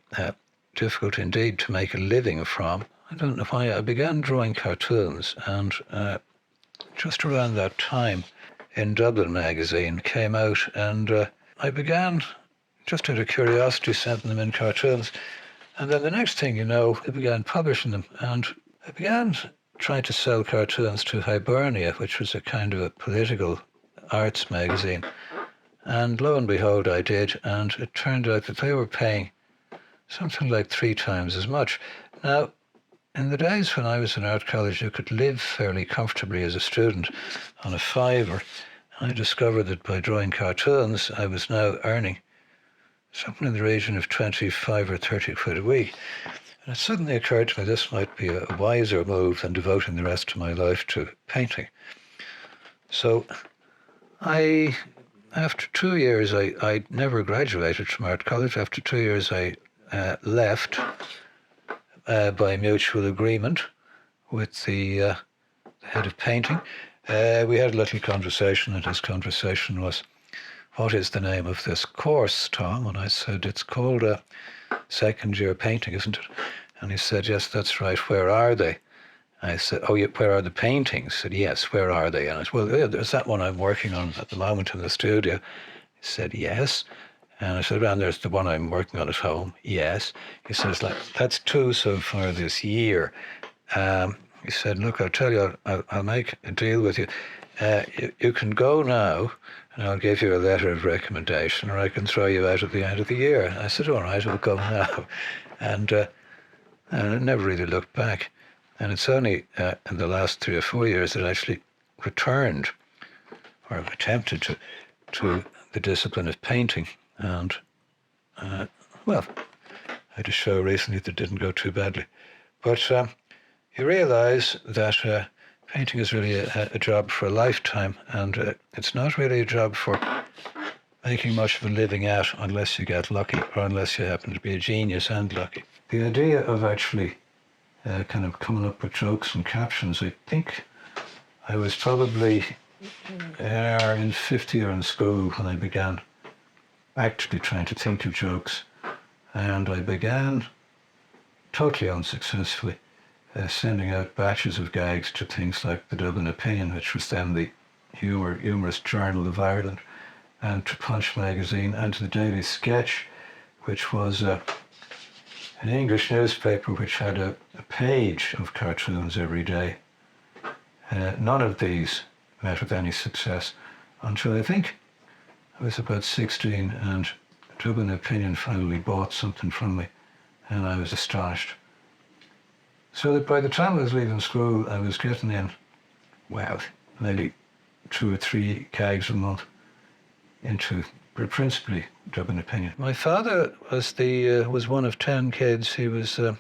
difficult indeed to make a living from. I don't know why. I began drawing cartoons, and just around that time, In Dublin magazine came out, and I began, just out of curiosity, sending them in cartoons. And then the next thing you know, I began publishing them, and I began trying to sell cartoons to Hibernia, which was a kind of a political arts magazine. And lo and behold, I did, and it turned out that they were paying something like 3 times as much. Now, in the days when I was in art college, you could live fairly comfortably as a student on a fiver. I discovered that by drawing cartoons, I was now earning something in the region of 25 or 30 quid a week. And it suddenly occurred to me this might be a wiser move than devoting the rest of my life to painting. So after 2 years, I never graduated from art college. After 2 years, I left by mutual agreement with the head of painting. We had a little conversation, and his conversation was, "What is the name of this course, Tom?" And I said, "It's called second year painting, isn't it?" And he said, "Yes, that's right. Where are they?" I said, "Oh, yeah, where are the paintings?" He said, "Yes, where are they?" And I said, "Well, yeah, there's that one I'm working on at the moment in the studio." He said, "Yes." And I said, "And there's the one I'm working on at home." "Yes." He says, "That's 2 so far this year." He said, "Look, I'll tell you, I'll make a deal with you. You can go now, and I'll give you a letter of recommendation, or I can throw you out at the end of the year." I said, "All right, I'll go now." And I never really looked back. And it's only in the last 3 or 4 years that I actually returned, or attempted to the discipline of painting. And, well, I had a show recently that didn't go too badly. But you realize that painting is really a job for a lifetime, and it's not really a job for making much of a living at unless you get lucky, or unless you happen to be a genius and lucky. The idea of actually kind of coming up with jokes and captions, I think I was probably in 5th year in school when I began actually trying to think of jokes. And I began, totally unsuccessfully, sending out batches of gags to things like the Dublin Opinion, which was then the humorous journal of Ireland, and to Punch magazine, and to the Daily Sketch, which was an English newspaper which had a page of cartoons every day. None of these met with any success until I think I was about 16, and Dublin Opinion finally bought something from me, and I was astonished. So that by the time I was leaving school, I was getting in, well, maybe 2 or 3 gags a month into principally Dublin Opinion. My father was one of 10 kids. He was the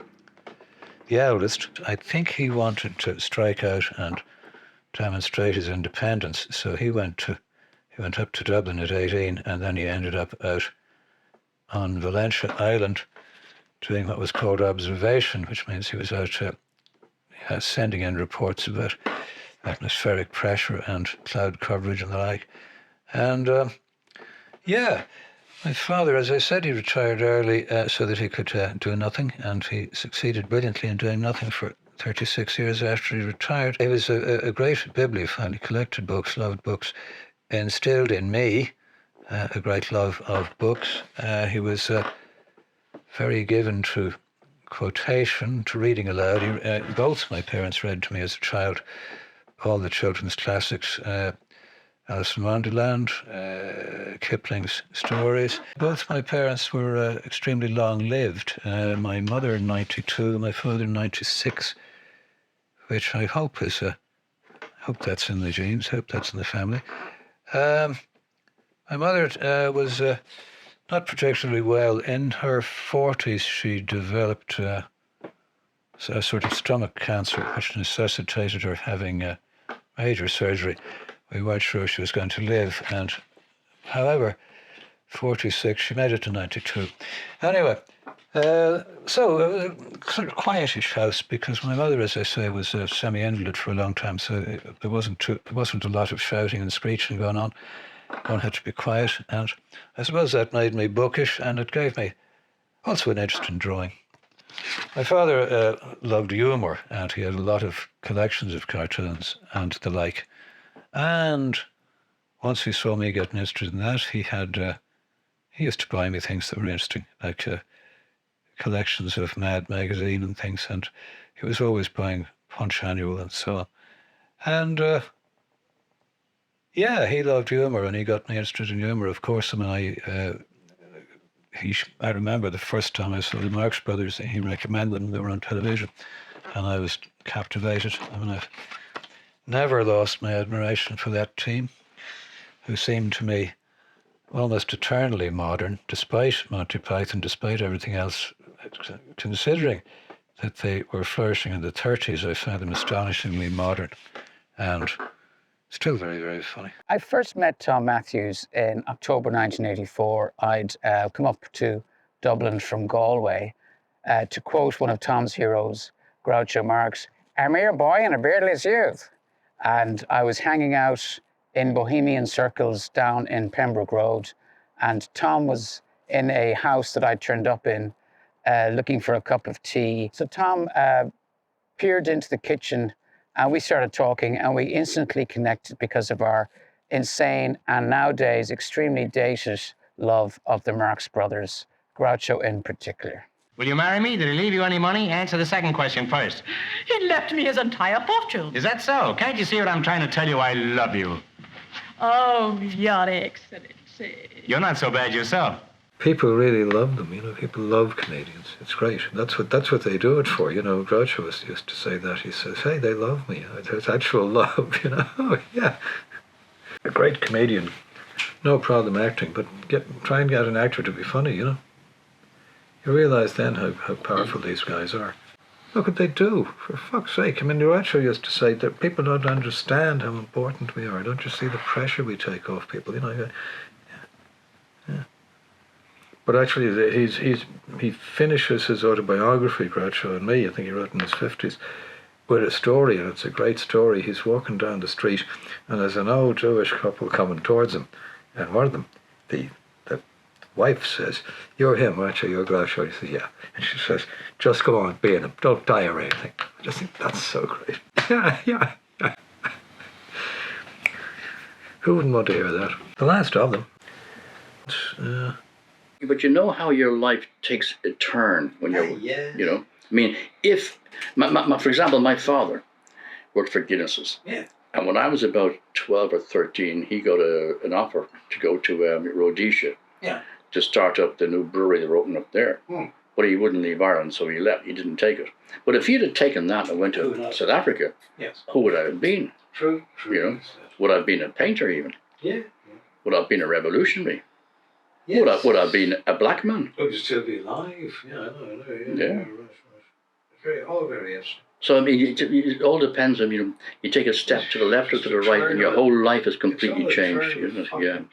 eldest. I think he wanted to strike out and demonstrate his independence, so he went up to Dublin at 18, and then he ended up out on Valentia Island doing what was called observation, which means he was out sending in reports about atmospheric pressure and cloud coverage and the like. And my father, as I said, he retired early so that he could do nothing, and he succeeded brilliantly in doing nothing for 36 years after he retired. He was a great bibliophile. He collected books, loved books, instilled in me a great love of books. He was very given to quotation, to reading aloud. Both my parents read to me as a child all the children's classics, Alice in Wonderland, Kipling's stories. Both my parents were extremely long-lived. My mother in 92, my father in 96, which I hope hope that's in the genes, hope that's in the family. My mother was not particularly well. In her 40s, she developed a sort of stomach cancer, which necessitated her having major surgery. We weren't sure she was going to live, and however, 46, she made it to 92. Anyway, so it was a sort of quietish house because my mother, as I say, was a semi-invalid for a long time, so there wasn't a lot of shouting and screeching going on. One had to be quiet, and I suppose that made me bookish, and it gave me also an interest in drawing. My father loved humour, and he had a lot of collections of cartoons and the like. And once he saw me getting interested in that, he used to buy me things that were interesting, like collections of Mad magazine and things, and he was always buying Punch Annual and so on. And yeah, he loved humour, and he got me interested in humour, of course. I mean, I remember the first time I saw the Marx Brothers, he recommended them, they were on television, and I was captivated. I mean, I've never lost my admiration for that team, who seemed to me almost eternally modern, despite Monty Python, despite everything else. Considering that they were flourishing in the 30s, I found them astonishingly modern and still very, very funny. I first met Tom Matthews in October 1984. I'd come up to Dublin from Galway to quote one of Tom's heroes, Groucho Marx, "A mere boy in a beardless youth." And I was hanging out in bohemian circles down in Pembroke Road, and Tom was in a house that I turned up in looking for a cup of tea. So Tom peered into the kitchen, and we started talking, and we instantly connected because of our insane and nowadays extremely dated love of the Marx Brothers, Groucho in particular. Will you marry me? Did he leave you any money? Answer the second question first. He left me his entire fortune. Is that so? Can't you see what I'm trying to tell you? I love you. Oh, Your Excellency. You're not so bad yourself. People really love them, you know. People love Canadians. It's great. That's what they do it for, you know. Groucho used to say that. He says, "Hey, they love me. There's actual love, you know." Oh, yeah. A great comedian, no problem acting, but try and get an actor to be funny, you know. You realise then how powerful these guys are. Look what they do, for fuck's sake. I mean, Groucho used to say that people don't understand how important we are. Don't you see the pressure we take off people, you know? Yeah. But actually, he finishes his autobiography, Groucho and me, I think he wrote in his 50s, with a story, and it's a great story. He's walking down the street, and there's an old Jewish couple coming towards him, and one of them, the wife says, "You're him, aren't you? You're Groucho." He says, "Yeah." And she says, "Just go on being him. Don't die or anything." I just think that's so great. Yeah. Who wouldn't want to hear that? The last of them. But you know how your life takes a turn when you're, you know? I mean, if, for example, my father worked for Guinness's. Yeah. And when I was about 12 or 13, he got an offer to go to Rhodesia. Yeah. To start up the new brewery they were opening up there. But he wouldn't leave Ireland, so he left. He didn't take it. But if he'd have taken that and went to South Africa, who would I have been? True. You know, would I have been a painter even? Yeah. Would I have been a revolutionary? Yes. Would I have been a black man? Would you still be alive? Yeah, I know. Yeah. Right. All very interesting. So, I mean, it all depends on, you take a step to the left or to the right, and your whole life is completely changed, isn't it?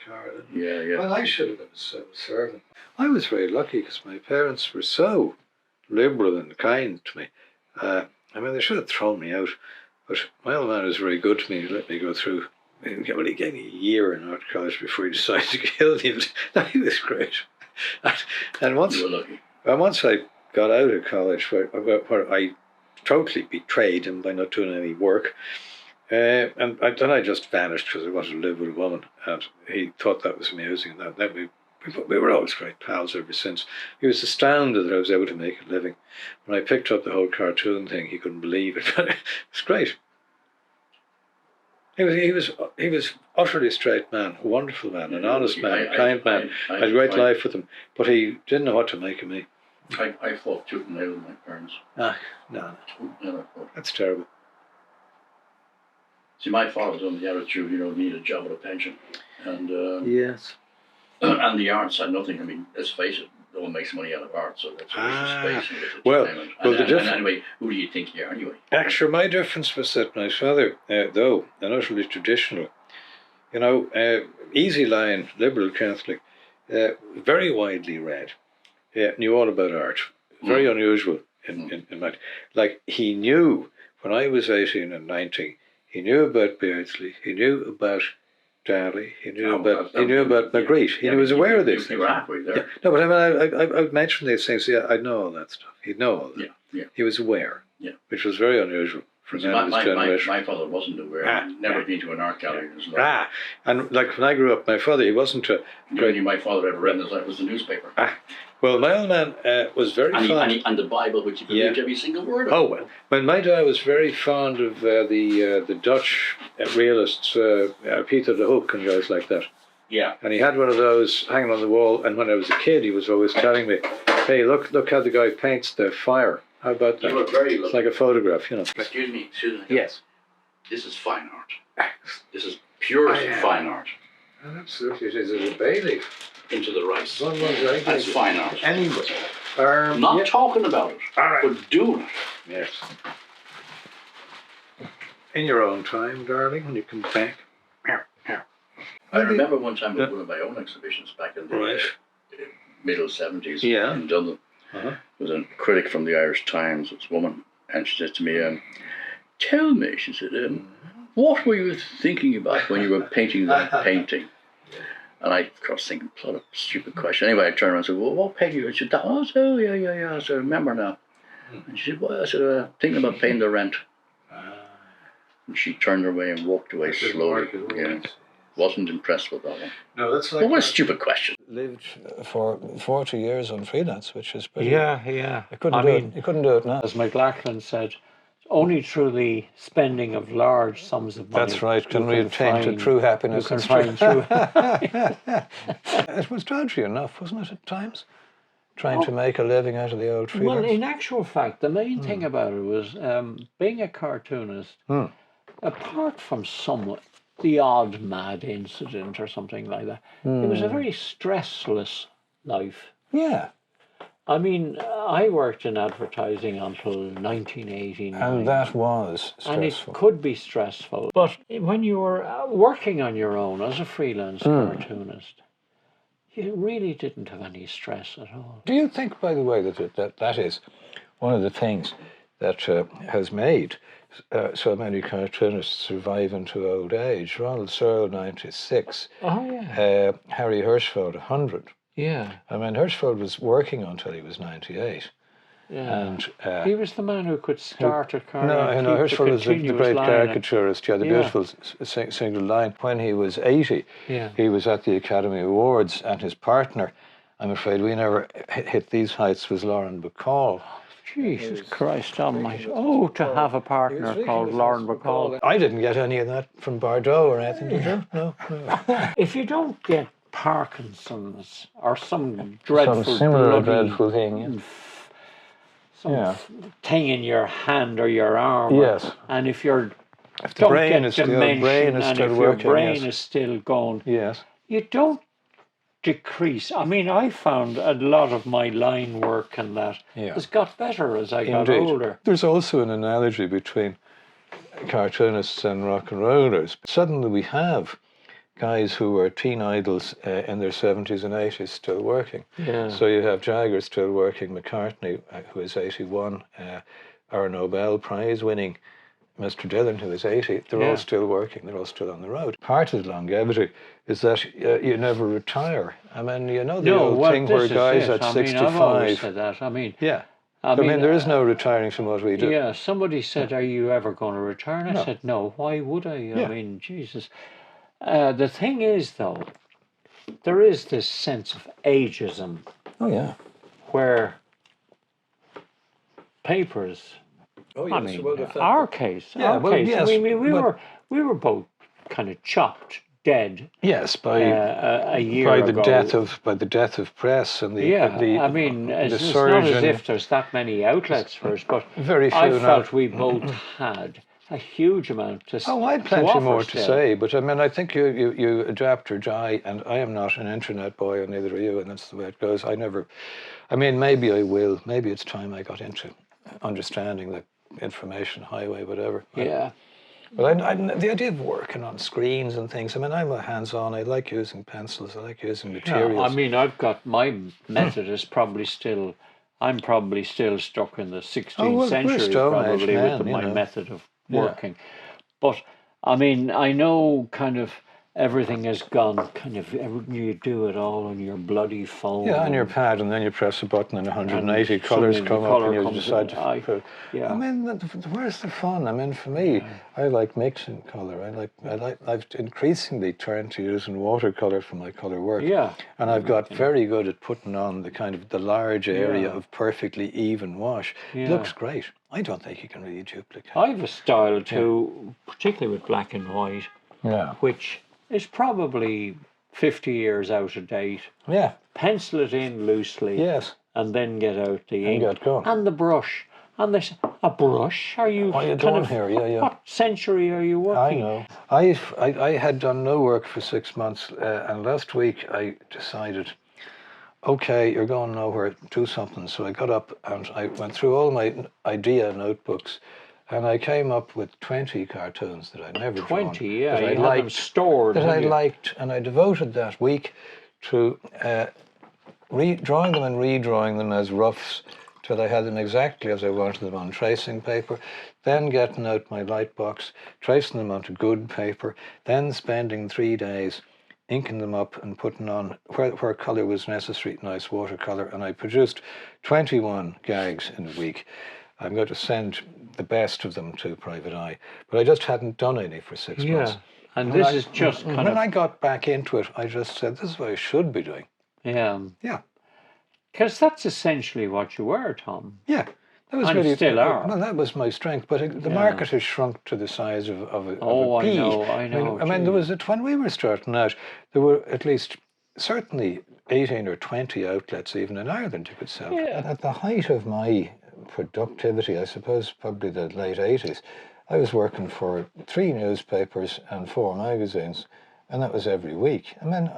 Yeah. Well, I should have been a civil servant. I was very lucky because my parents were so liberal and kind to me. I mean, they should have thrown me out, but my old man was very good to me. He let me go through. He gave me a year in art college before he decided to kill me. He was great. And once I got out of college, where I totally betrayed him by not doing any work, and then I just vanished because I wanted to live with a woman, and he thought that was amusing. And that we were always great pals ever since. He was astounded that I was able to make a living. When I picked up the whole cartoon thing, he couldn't believe it. But it was great. He was utterly straight man, a wonderful man, an honest man, a kind man. I had a great life with him, but he didn't know what to make of me. I fought tooth and nail with my parents. No. That's terrible. See, my father was on the attitude, need a job with a pension. And yes. And the arts had nothing. I mean, let's face it, no one makes money out of art, so that's a waste of space. And well, and anyway, who do you think you are anyway? Actually, my difference was that my father, though an utterly traditional, easy line, liberal Catholic, very widely read, knew all about art. Very unusual in my. Like, he knew when I was 18 and 19, he knew about Beardsley, he knew about Dali, he knew about Magritte. He was aware of these things. You were halfway there. Yeah. No, but I would mention these things. Yeah, I know all that stuff. He'd know all that. Yeah. He was aware. Yeah. Which was very unusual for a man of his generation. My father wasn't aware. He'd never been to an art gallery in his life. And like when I grew up, my father, he wasn't a great. My father ever read in his life was the newspaper. Well, my old man was very fond. And the Bible, which he believed every single word of. Oh, well. When my dad was very fond of the Dutch realists, Peter de Hoek and guys like that. Yeah. And he had one of those hanging on the wall, and when I was a kid, he was always telling me, hey, look how the guy paints the fire. How about that? You were very it's like a photograph, Excuse me. Yes. This is fine art. This is purest fine art. Absolutely. It is a bay leaf. Into the rice. That's That's fine art. Anyway. Not talking about it, but doing it. Yes. In your own time, darling, when you come back. I remember one time at one of my own exhibitions back in the middle 70s in Dublin. There was a critic from the Irish Times, this woman, and she said to me, tell me, she said, what were you thinking about when you were painting that painting? And I, of course, thinking, what a stupid question. Anyway, I turned around and said, well, what painting? She said, oh, yeah. I said, I remember now. And she said, well, I said, thinking about paying the rent. And she turned away and walked away slowly. Yeah. Wasn't impressed with that one. No, that's like... Well, what a stupid question. Lived for 40 years on freelance, which is pretty... Yeah. You couldn't do it now. As McLachlan said, only through the spending of large sums of money. That's right. Can we attain to true happiness? You can find true. It was drudgery enough, wasn't it, at times? Trying to make a living out of the old freelance. Well, in actual fact, the main thing about it was being a cartoonist, apart from the odd mad incident or something like that, it was a very stressless life. Yeah. I mean, I worked in advertising until 1989. And that was stressful. And it could be stressful. But when you were working on your own as a freelance cartoonist, you really didn't have any stress at all. Do you think, by the way, that is one of the things that has made so many cartoonists survive into old age? Ronald Searle, 96. Oh, yeah. Harry Hirschfeld, 100. Yeah. I mean, Hirschfeld was working until he was 98. Yeah. And he was the man who could start a car. No, Hirschfeld was the great caricaturist. He had a beautiful single line. When he was 80, he was at the Academy Awards, and his partner, I'm afraid we never hit these heights, was Lauren Bacall. Jesus Christ almighty. Oh, to have a partner called Lauren Bacall. I didn't get any of that from Bardot or anything, did you? No. If you don't get Parkinson's or some dreadful, similar dreadful thing, thing in your hand or your arm, and if your brain is still going, yes, you don't decrease. I mean, I found a lot of my line work and that has got better as I got older. There's also an analogy between cartoonists and rock and rollers. Suddenly we have guys who were teen idols in their 70s and 80s still working. Yeah. So you have Jagger still working, McCartney, who is 81, our Nobel Prize winning Mr. Dillon, who is 80, they're all still working, they're all still on the road. Part of longevity is that you never retire. I mean, the old thing where guys at 65... I've always said that. I mean... Yeah. I mean, there is no retiring from what we do. Yeah, somebody said, are you ever going to retire? And I said, no, why would I? I mean, Jesus. The thing is, though, there is this sense of ageism. Oh, yeah. Where papers... Oh, yes. I mean, our case. Yes, I mean, we were both kind of chopped dead. Yes, by a year by the ago. death of press and I mean, it's not as if there's that many outlets for us, but very few I felt we both had a huge amount to Oh, I'd to plenty offer more to still. say, but I mean, I think you adapt or die, and I am not an internet boy, and neither are you, and that's the way it goes. I mean, maybe I will. Maybe it's time I got into understanding the information highway, whatever. Yeah. But the idea of working on screens and things, I mean, I'm a hands-on. I like using pencils. I like using materials. Yeah, I mean, I've got my method is probably still. I'm probably still stuck in the 16th Oh, well, we're century, Stone Age probably men, with you my know. method of Yeah. working. But I mean, I know kind of everything has gone kind of. You do it all on your bloody phone. Yeah, on your pad, and then you press a button, and 180 And colours suddenly the come up, colour and you comes decide in. to put. Yeah. I mean, where's the fun? I mean, for me, I like mixing colour. I've increasingly turned to using watercolour for my colour work. Yeah. And I've got very good at putting on the kind of the large area Yeah. of perfectly even wash. Yeah. It looks great. I don't think you can really duplicate. I have a style too, particularly with black and white, Yeah. which is probably 50 years out of date. Yeah. Pencil it in loosely. Yes. And then get out the And ink. get going. And the brush. And this, a brush? Are you What are you kind doing of, here? Yeah, yeah. What century are you I working? know. I had done no work for 6 months, and last week I decided, okay, you're going nowhere, do something. So I got up and I went through all my idea notebooks, and I came up with 20 cartoons that I'd never 20, drawn, yeah, that you I had them liked, stored, that had I you? liked, and I devoted that week to drawing them and redrawing them as roughs till I had them exactly as I wanted them on tracing paper, then getting out my light box, tracing them onto good paper, then spending 3 days inking them up and putting on where colour was necessary, nice watercolour, and I produced 21 gags in a week. I'm going to send the best of them to Private Eye, but I just hadn't done any for 6 Yeah. months. And When this is just kind when of. I got back into it, I just said, this is what I should be doing. Yeah. Yeah. Because that's essentially what you were, Tom. Yeah. That was And really, still are. Well, that was my strength, but the Yeah. market has shrunk to the size of a Oh, I pea. know. I mean, there was when we were starting out, there were at least certainly 18 or 20 outlets even in Ireland you could sell. Yeah. At the height of my productivity, I suppose probably the late 80s, I was working for 3 newspapers and 4 magazines, and that was every week. I mean,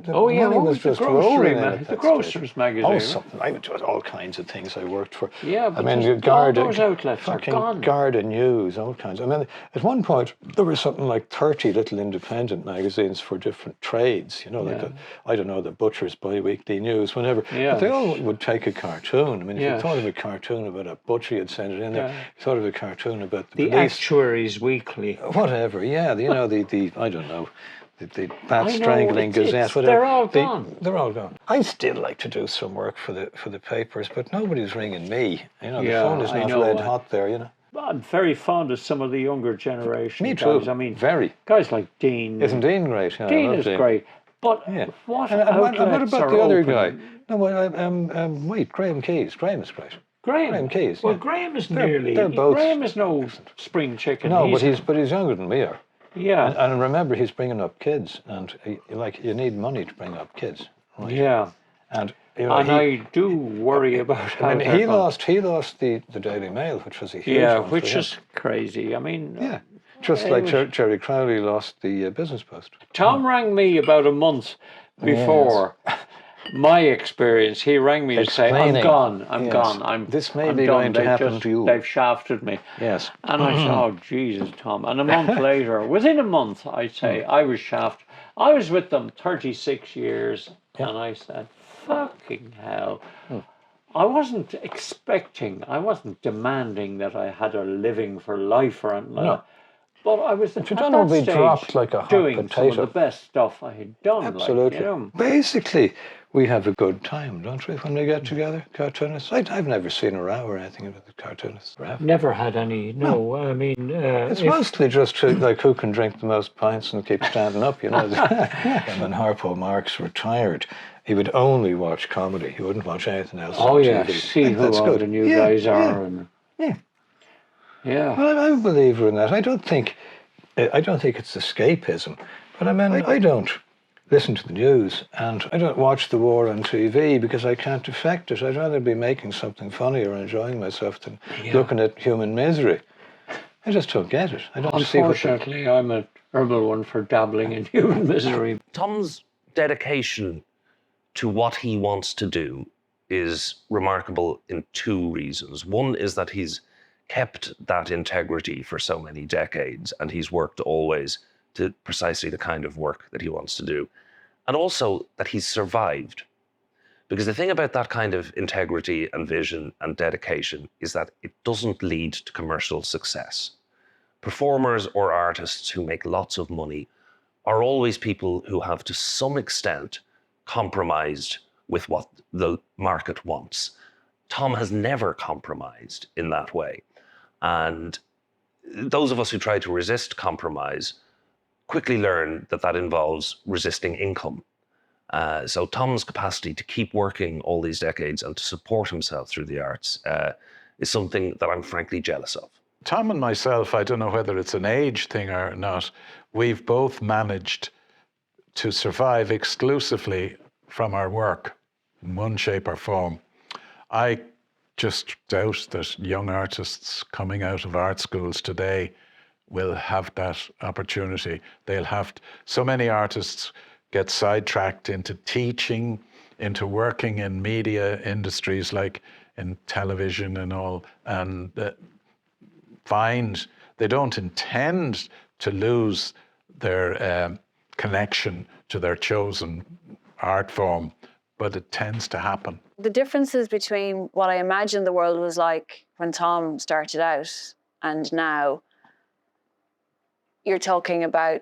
the money what was the just grocery rolling in ma- at the that Grocers stage. magazine, Oh, right? something. I would all kinds of things I worked for. Yeah, but I mean, just all those outlets are fucking gone. Garda News, all kinds. I mean, at one point there were something like 30 little independent magazines for different trades. You know, like Yeah. I don't know, the Butcher's Bi-Weekly News, whenever. Yeah. But they all would take a cartoon. I mean, if Yeah. you thought of a cartoon about a butcher, you'd send it in there. Yeah. If you thought of a cartoon about the The police, Actuaries Weekly. whatever. Yeah, you know the I don't know. The Bat I know, Strangling it's- Gazette, whatever. they're all gone. They're all gone. I still like to do some work for the papers, but nobody's ringing me. You know, Yeah, the phone is I not know, red hot there, you know. I'm very fond of some of the younger generation Me too. guys. I mean, very. guys like Dean. Isn't Dean great? Yeah, I Dean love is great. But Yeah. what And what outlets about are the other open? guy? No, well, wait, Graham Keys. Graham is great. Graham Keys. Well, yeah. Graham is They're- nearly. they're both- Graham is no spring chicken. No, but he's younger than we are. Yeah. And remember, he's bringing up kids, and you need money to bring up kids. Right? Yeah. And you know, And I do worry about how. I mean, they're he gonna- lost the Daily Mail, which was a huge Yeah, one for which him. is crazy. I mean. Yeah. Just it like was- Jerry Crowley lost the Business Post. Tom rang me about a month before my experience. He rang me to say, "I'm Explaining. gone. I'm Yes. gone. This may I'm be done. going to They've happen just- to you." They've shafted me." Yes. And I said, "Oh Jesus, Tom!" And a month later, within a month, I'd say I was shafted. I was with them 36 years, and I said, "Fucking hell." I wasn't expecting, I wasn't demanding that I had a living for life or anything like No. that. But I was at you that don't want to be stage dropped like a hot doing some of potato. the best stuff I had done. Absolutely. Like, you know. Basically, we have a good time, don't we, when we get together, cartoonists? I've never seen a row or anything about the cartoonists. Have. Never had any, no. I mean... It's mostly just like who can drink the most pints and keep standing up, you know. And when Harpo Marx retired, he would only watch comedy. He wouldn't watch anything else Oh, on yeah, TV. see who That's all good. the new Yeah, guys are. yeah. And, Yeah. yeah. Well, I'm a believer in that. I don't think it's escapism, but I mean, I don't listen to the news and I don't watch the war on TV because I can't affect it. I'd rather be making something funny or enjoying myself than looking at human misery. I just don't get it. I don't see what. Unfortunately, I'm a terrible one for dabbling in human misery. Tom's dedication to what he wants to do is remarkable in two reasons. One is that he's kept that integrity for so many decades, and he's worked always to precisely the kind of work that he wants to do. And also that he's survived. Because the thing about that kind of integrity and vision and dedication is that it doesn't lead to commercial success. Performers or artists who make lots of money are always people who have to some extent compromised with what the market wants. Tom has never compromised in that way. And those of us who try to resist compromise quickly learn that that involves resisting income. So Tom's capacity to keep working all these decades and to support himself through the arts is something that I'm frankly jealous of. Tom and myself, I don't know whether it's an age thing or not, we've both managed to survive exclusively from our work in one shape or form. I just doubt that young artists coming out of art schools today will have that opportunity. They'll have so many artists get sidetracked into teaching, into working in media industries like in television and all, and find they don't intend to lose their connection to their chosen art form, but it tends to happen. The differences between what I imagined the world was like when Tom started out and now, you're talking about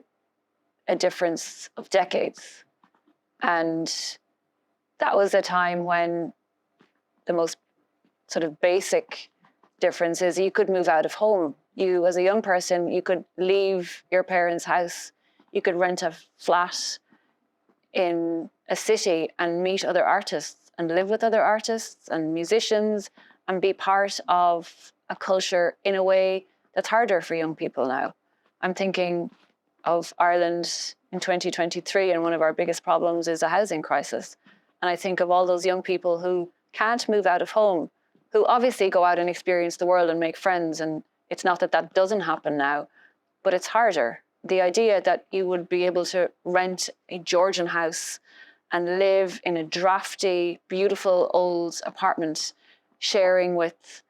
a difference of decades. And that was a time when the most sort of basic difference is you could move out of home. You, as a young person, you could leave your parents' house. You could rent a flat in a city and meet other artists and live with other artists and musicians and be part of a culture in a way that's harder for young people now. I'm thinking of Ireland in 2023, and one of our biggest problems is a housing crisis. And I think of all those young people who can't move out of home, who obviously go out and experience the world and make friends. And it's not that that doesn't happen now, but it's harder. The idea that you would be able to rent a Georgian house and live in a drafty, beautiful old apartment, sharing with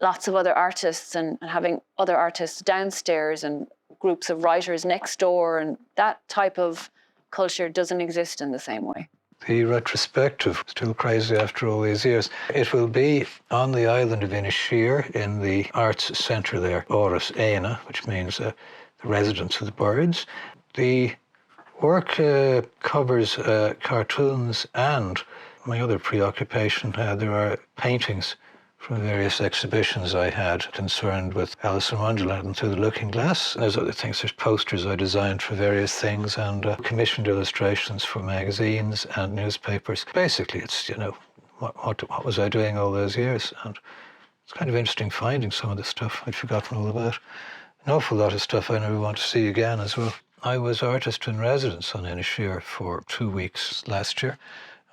lots of other artists and having other artists downstairs and groups of writers next door, and that type of culture doesn't exist in the same way. The retrospective, still crazy after all these years. It will be on the island of Inisheer in the arts centre there, Áras Éanna, which means the residence of the birds. The work covers cartoons and my other preoccupation. There are paintings from various exhibitions I had concerned with Alice in Wonderland and Through the Looking Glass. There's other things. There's posters I designed for various things and commissioned illustrations for magazines and newspapers. Basically, it's, you know, what was I doing all those years? And it's kind of interesting finding some of the stuff I'd forgotten all about. An awful lot of stuff I never want to see again as well. I was artist in residence on Inisheer for 2 weeks last year.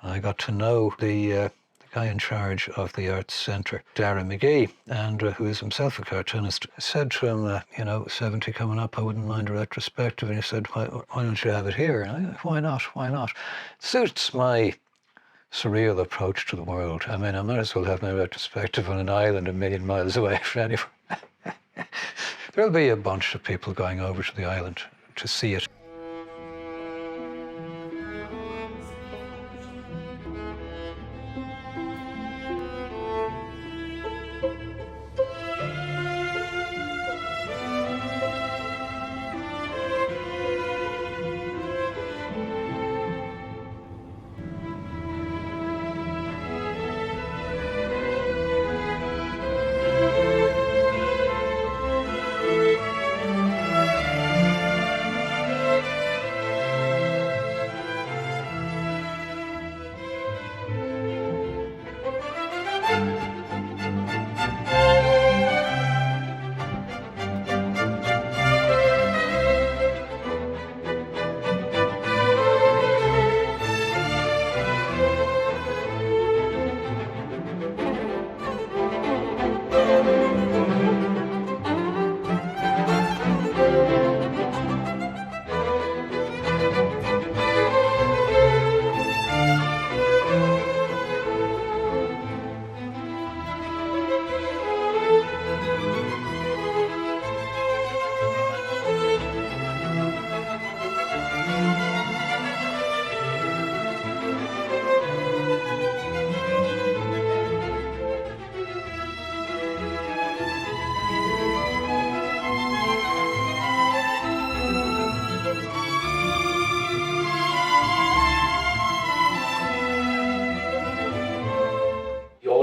And I got to know the guy in charge of the arts centre, Darren McGee, and who is himself a cartoonist. I said to him, you know, 70 coming up, I wouldn't mind a retrospective. And he said, why don't you have it here? And I said, why not? Why not? It suits my surreal approach to the world. I mean, I might as well have my retrospective on an island a million miles away from anywhere. There'll be a bunch of people going over to the island to see it.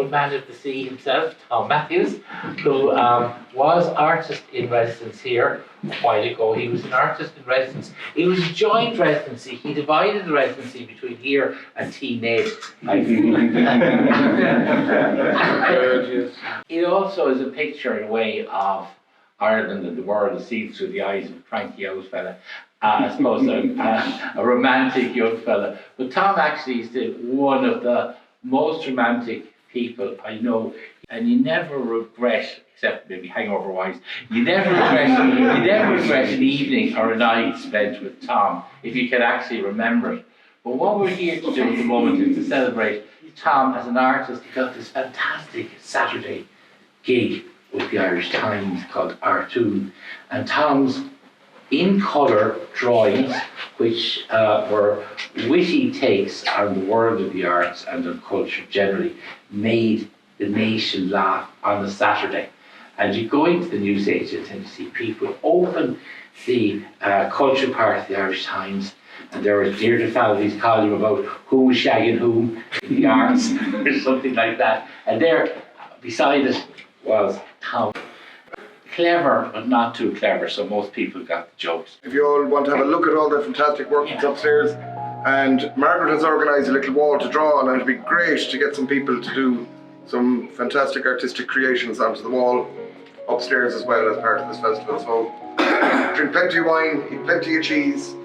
old man of the sea himself, Tom Matthews, who was artist in residence here a while ago. He was an artist in residence. It was a joint residency. He divided the residency between here and T-Ned. It also is a picture, in a way, of Ireland and the world seen through the eyes of a cranky old fella. I suppose a romantic young fella. But Tom actually is one of the most romantic people I know, and you never regret, except maybe hangover-wise, you never regret an evening or a night spent with Tom, if you can actually remember it. But what we're here to do at the moment is to celebrate Tom as an artist. He got this fantastic Saturday gig with the Irish Times called Artoon, and Tom's in-colour drawings, which were witty takes on the world of the arts and on culture generally, made the nation laugh on a Saturday. And you go into the newsagent and you see people open the culture part of the Irish Times, and there was Deirdre Falaby's column about who was shagging whom in the arts or something like that. And there, beside it, was Tom. Clever, but not too clever, so most people got the jokes. If you all want to have a look at all the fantastic work that's upstairs, and Margaret has organised a little wall to draw on, and it'd be great to get some people to do some fantastic artistic creations onto the wall upstairs as well as part of this festival. So drink plenty of wine, eat plenty of cheese,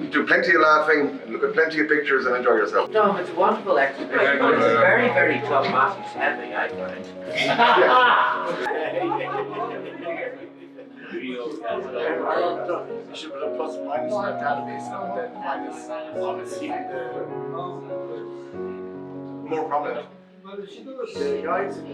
do plenty of laughing, and look at plenty of pictures and enjoy yourself. No, it's a wonderful exhibition, but it's very, very tough massive setting, I find. You should put a plus and minus in that database and then minus obviously more prominent. The guys in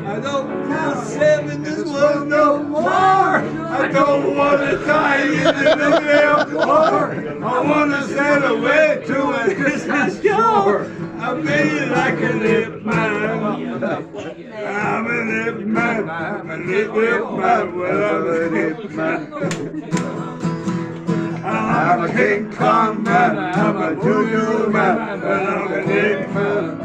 I don't feel safe in this world no more. I don't want to die in the nuclear war. I want to sail away to a Christmas shore. I'm feeling like a lip man. I'm a lip man. I'm a lip man. Well, I'm a lip man. I'm a King Kong man. I'm a Juju man. Well, I'm a lip man.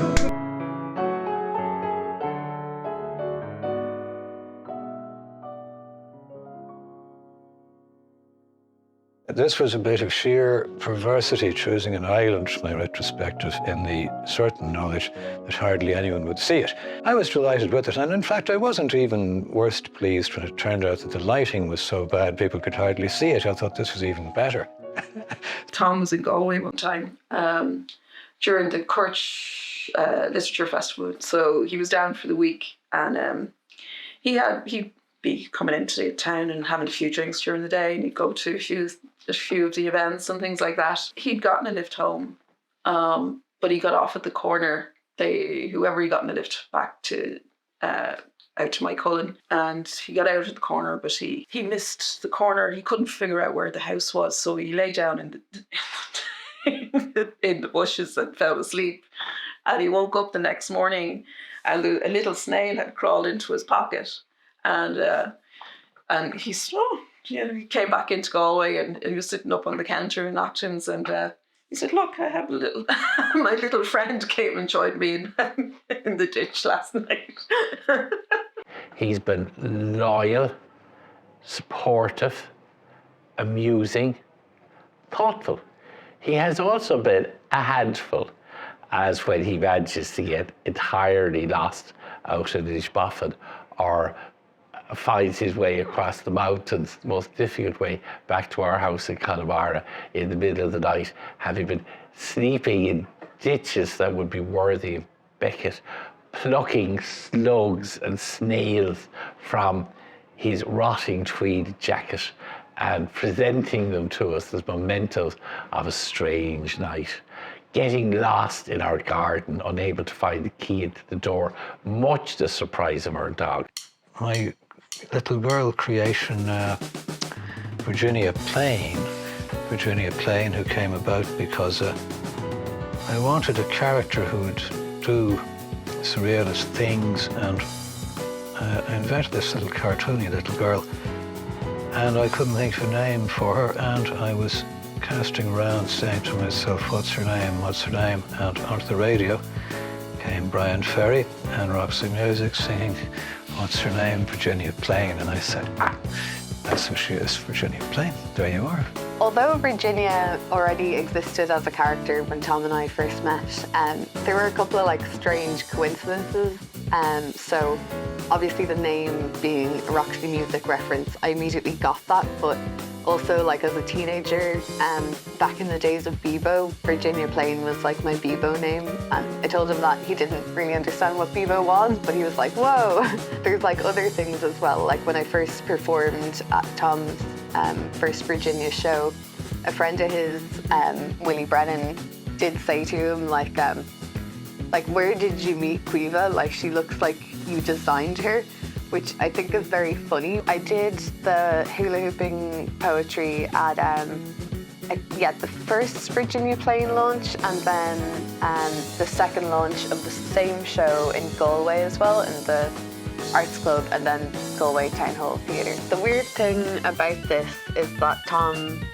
This was a bit of sheer perversity, choosing an island, my retrospective, in the certain knowledge that hardly anyone would see it. I was delighted with it, and in fact I wasn't even worst pleased when it turned out that the lighting was so bad people could hardly see it. I thought this was even better. Tom was in Galway one time during the Kirch Literature Festival, so he was down for the week, and he'd be coming into town and having a few drinks during the day, and he'd go to a few of the events and things like that. He'd gotten a lift home, but he got off at the corner. Whoever he got in the lift back to out to Mike Cullen, and he got out at the corner, but he missed the corner. He couldn't figure out where the house was, so he lay down in the bushes and fell asleep. And he woke up the next morning, and a little snail had crawled into his pocket. And he came back into Galway, and he was sitting up on the counter in Auctions, and he said, "Look, I have a little." My little friend came and joined me in the ditch last night. He's been loyal, supportive, amusing, thoughtful. He has also been a handful. as when he manages to get entirely lost out in Ishboffin or finds his way across the mountains, the most difficult way back to our house in Connemara in the middle of the night, having been sleeping in ditches that would be worthy of Beckett, plucking slugs and snails from his rotting tweed jacket and presenting them to us as mementos of a strange night. Getting lost in our garden, unable to find the key into the door, much to the surprise of our dog. My little girl creation, Virginia Plain, who came about because I wanted a character who would do surrealist things, and I invented this little cartoony little girl, and I couldn't think of a name for her, and I was casting around saying to myself, what's her name? And onto the radio came Brian Ferry and Roxy Music singing, what's her name? Virginia Plain. And I said, that's who she is, Virginia Plain. There you are. Although Virginia already existed as a character when Tom and I first met, there were a couple of strange coincidences. So obviously the name being a Roxy Music reference, I immediately got that, but also as a teenager, back in the days of Bebo, Virginia Plain was my Bebo name, and I told him that he didn't really understand what Bebo was, but he was like, whoa, there's other things as well. When I first performed at Tom's first Virginia show, a friend of his, Willie Brennan, did say to him where did you meet Quiva? She looks like you designed her, which I think is very funny. I did the hula hooping poetry at the first Virginia Plain launch, and then the second launch of the same show in Galway as well, in the Arts Club, and then Galway Town Hall Theatre. The weird thing about this is that Tom,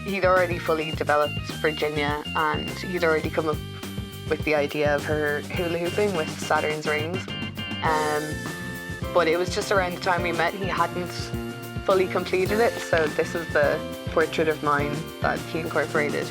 he'd already fully developed Virginia, and he'd already come up with the idea of her hula hooping with Saturn's rings. But it was just around the time we met, he hadn't fully completed it, so this is the portrait of mine that he incorporated.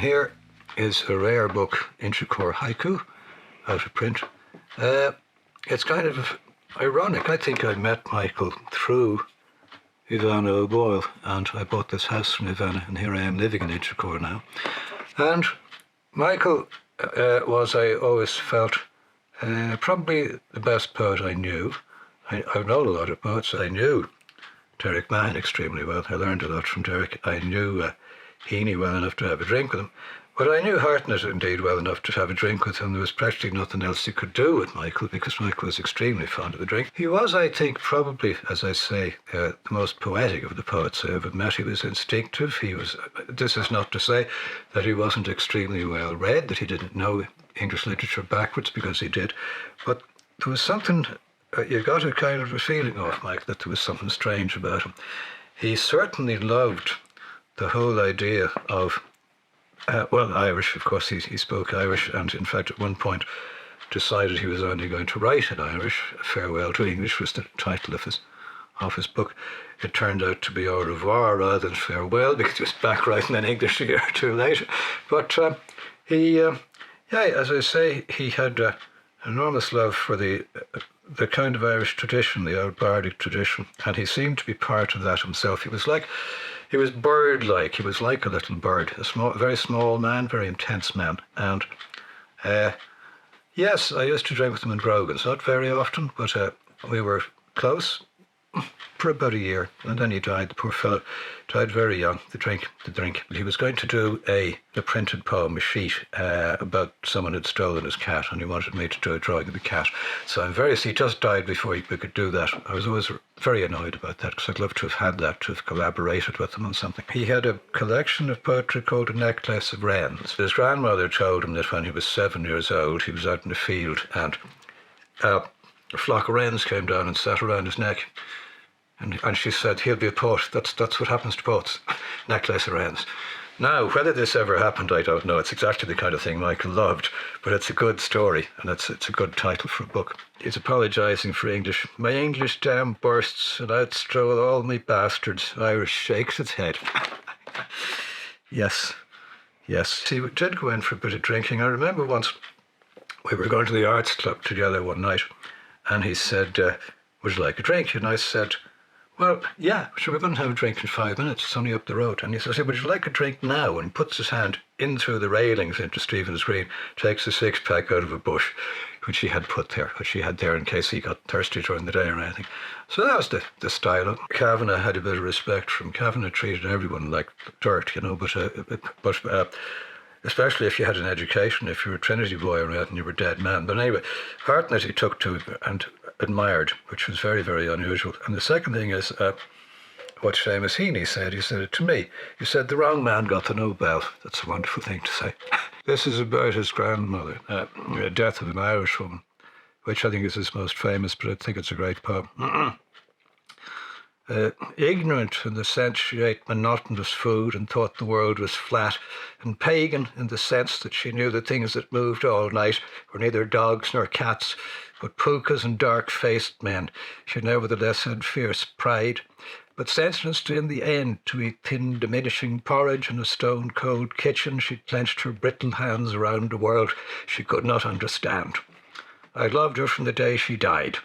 here is a rare book, Inchicore Haiku, out of print. It's kind of ironic. I think I met Michael through Ivana O'Boyle, and I bought this house from Ivana, and here I am living in Inchicore now. And Michael was, I always felt, probably the best poet I knew. I've known a lot of poets. I knew Derek Mann extremely well. I learned a lot from Derek. I knew Heaney well enough to have a drink with him. But I knew Hartnett indeed well enough to have a drink with him. There was practically nothing else you could do with Michael, because Michael was extremely fond of the drink. He was, I think, probably, as I say, the most poetic of the poets I ever met. He was instinctive. He was. This is not to say that he wasn't extremely well read, that he didn't know English literature backwards, because he did. But there was something, you got a kind of a feeling of Mike that there was something strange about him. He certainly loved the whole idea of Irish, of course. He spoke Irish, and in fact at one point decided he was only going to write in Irish. Farewell to English was the title of his book. It turned out to be Au revoir rather than farewell, because he was back writing in English a year or two later. But he, as I say, he had enormous love for the kind of Irish tradition, the old bardic tradition, and he seemed to be part of that himself. He was bird-like. He was like a little bird, a very small man, very intense man. And yes, I used to drink with him in Grogan's, not very often, but we were close for about a year, and then he died. The poor fellow died very young. The drink. He was going to do a printed poem, a sheet, about someone had stolen his cat, and he wanted me to do a drawing of the cat. So he just died before we could do that. I was always very annoyed about that, because I'd love to have had that, to have collaborated with him on something. He had a collection of poetry called A Necklace of Wrens. His grandmother told him that when he was 7 years old, he was out in the field, and a flock of wrens came down and sat around his neck. And she said, he'll be a poet. That's what happens to poets. Necklace of Wrens. Now, whether this ever happened, I don't know. It's exactly the kind of thing Michael loved, but it's a good story, and it's a good title for a book. He's apologising for English. My English dam bursts, and out stroll all me bastards. Irish shakes its head. Yes. He did go in for a bit of drinking. I remember once we were going to the Arts Club together one night, and he said, would you like a drink? And I said, well, yeah, sure, we're going to have a drink in 5 minutes. It's only up the road. And he says, would you like a drink now? And he puts his hand in through the railings into Stephen's Green, takes a six-pack out of a bush, which he had there in case he got thirsty during the day or anything. So that was the style of Kavanagh. Had a bit of respect from Kavanagh, treated everyone like dirt, but especially if you had an education, if you were a Trinity boy or anything, you were a dead man. But anyway, Hartnett he took to and admired, which was very, very unusual. And the second thing is what Seamus Heaney said. He said it to me. He said, the wrong man got the Nobel. That's a wonderful thing to say. This is about his grandmother, the death of an Irish woman, which I think is his most famous, but I think it's a great poem. Ignorant in the sense she ate monotonous food and thought the world was flat, and pagan in the sense that she knew the things that moved all night were neither dogs nor cats, but pookas and dark-faced men. She nevertheless had fierce pride, but sentenced in the end to eat thin, diminishing porridge in a stone-cold kitchen, she clenched her brittle hands around a world she could not understand. I loved her from the day she died.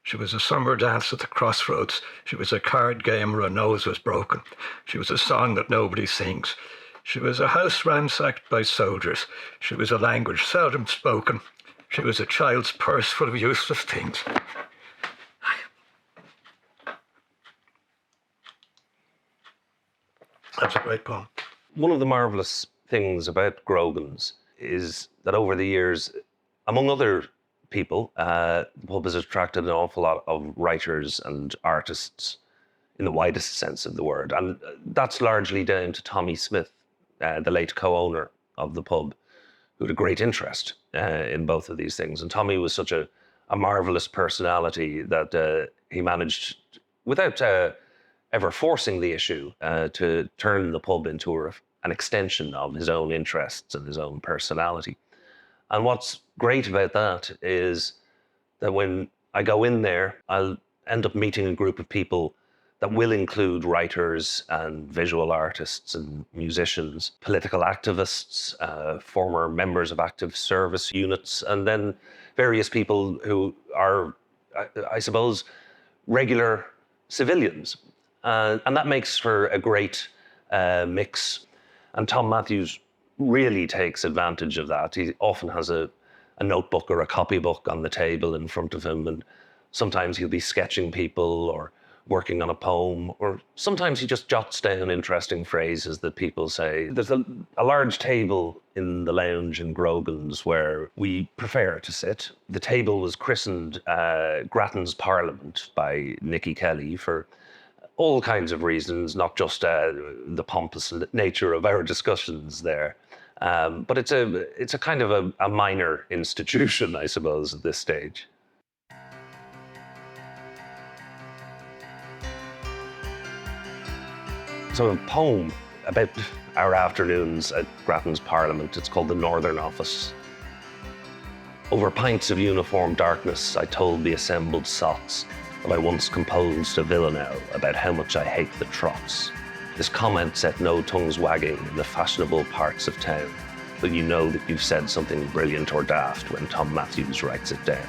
She was a summer dance at the crossroads. She was a card game where a nose was broken. She was a song that nobody sings. She was a house ransacked by soldiers. She was a language seldom spoken. She was a child's purse full of useless things. That's a great poem. One of the marvellous things about Grogan's is that over the years, among other people, the pub has attracted an awful lot of writers and artists in the widest sense of the word. And that's largely down to Tommy Smith, the late co-owner of the pub, who had a great interest in both of these things. And Tommy was such a marvellous personality that he managed, without ever forcing the issue, to turn the pub into an extension of his own interests and his own personality. And what's great about that is that when I go in there, I'll end up meeting a group of people that will include writers and visual artists and musicians, political activists, former members of active service units, and then various people who are, I suppose, regular civilians. And that makes for a great mix. And Tom Matthews really takes advantage of that. He often has a notebook or a copybook on the table in front of him, and sometimes he'll be sketching people or working on a poem, or sometimes he just jots down interesting phrases that people say. There's a large table in the lounge in Grogan's where we prefer to sit. The table was christened Grattan's Parliament by Nicky Kelly for all kinds of reasons, not just the pompous nature of our discussions there. But it's a kind of a minor institution, I suppose, at this stage. So a poem about our afternoons at Grattan's Parliament. It's called The Northern Office. Over pints of uniform darkness, I told the assembled sots that I once composed a villanelle about how much I hate the trots. This comment set no tongues wagging in the fashionable parts of town, but you know that you've said something brilliant or daft when Tom Matthews writes it down.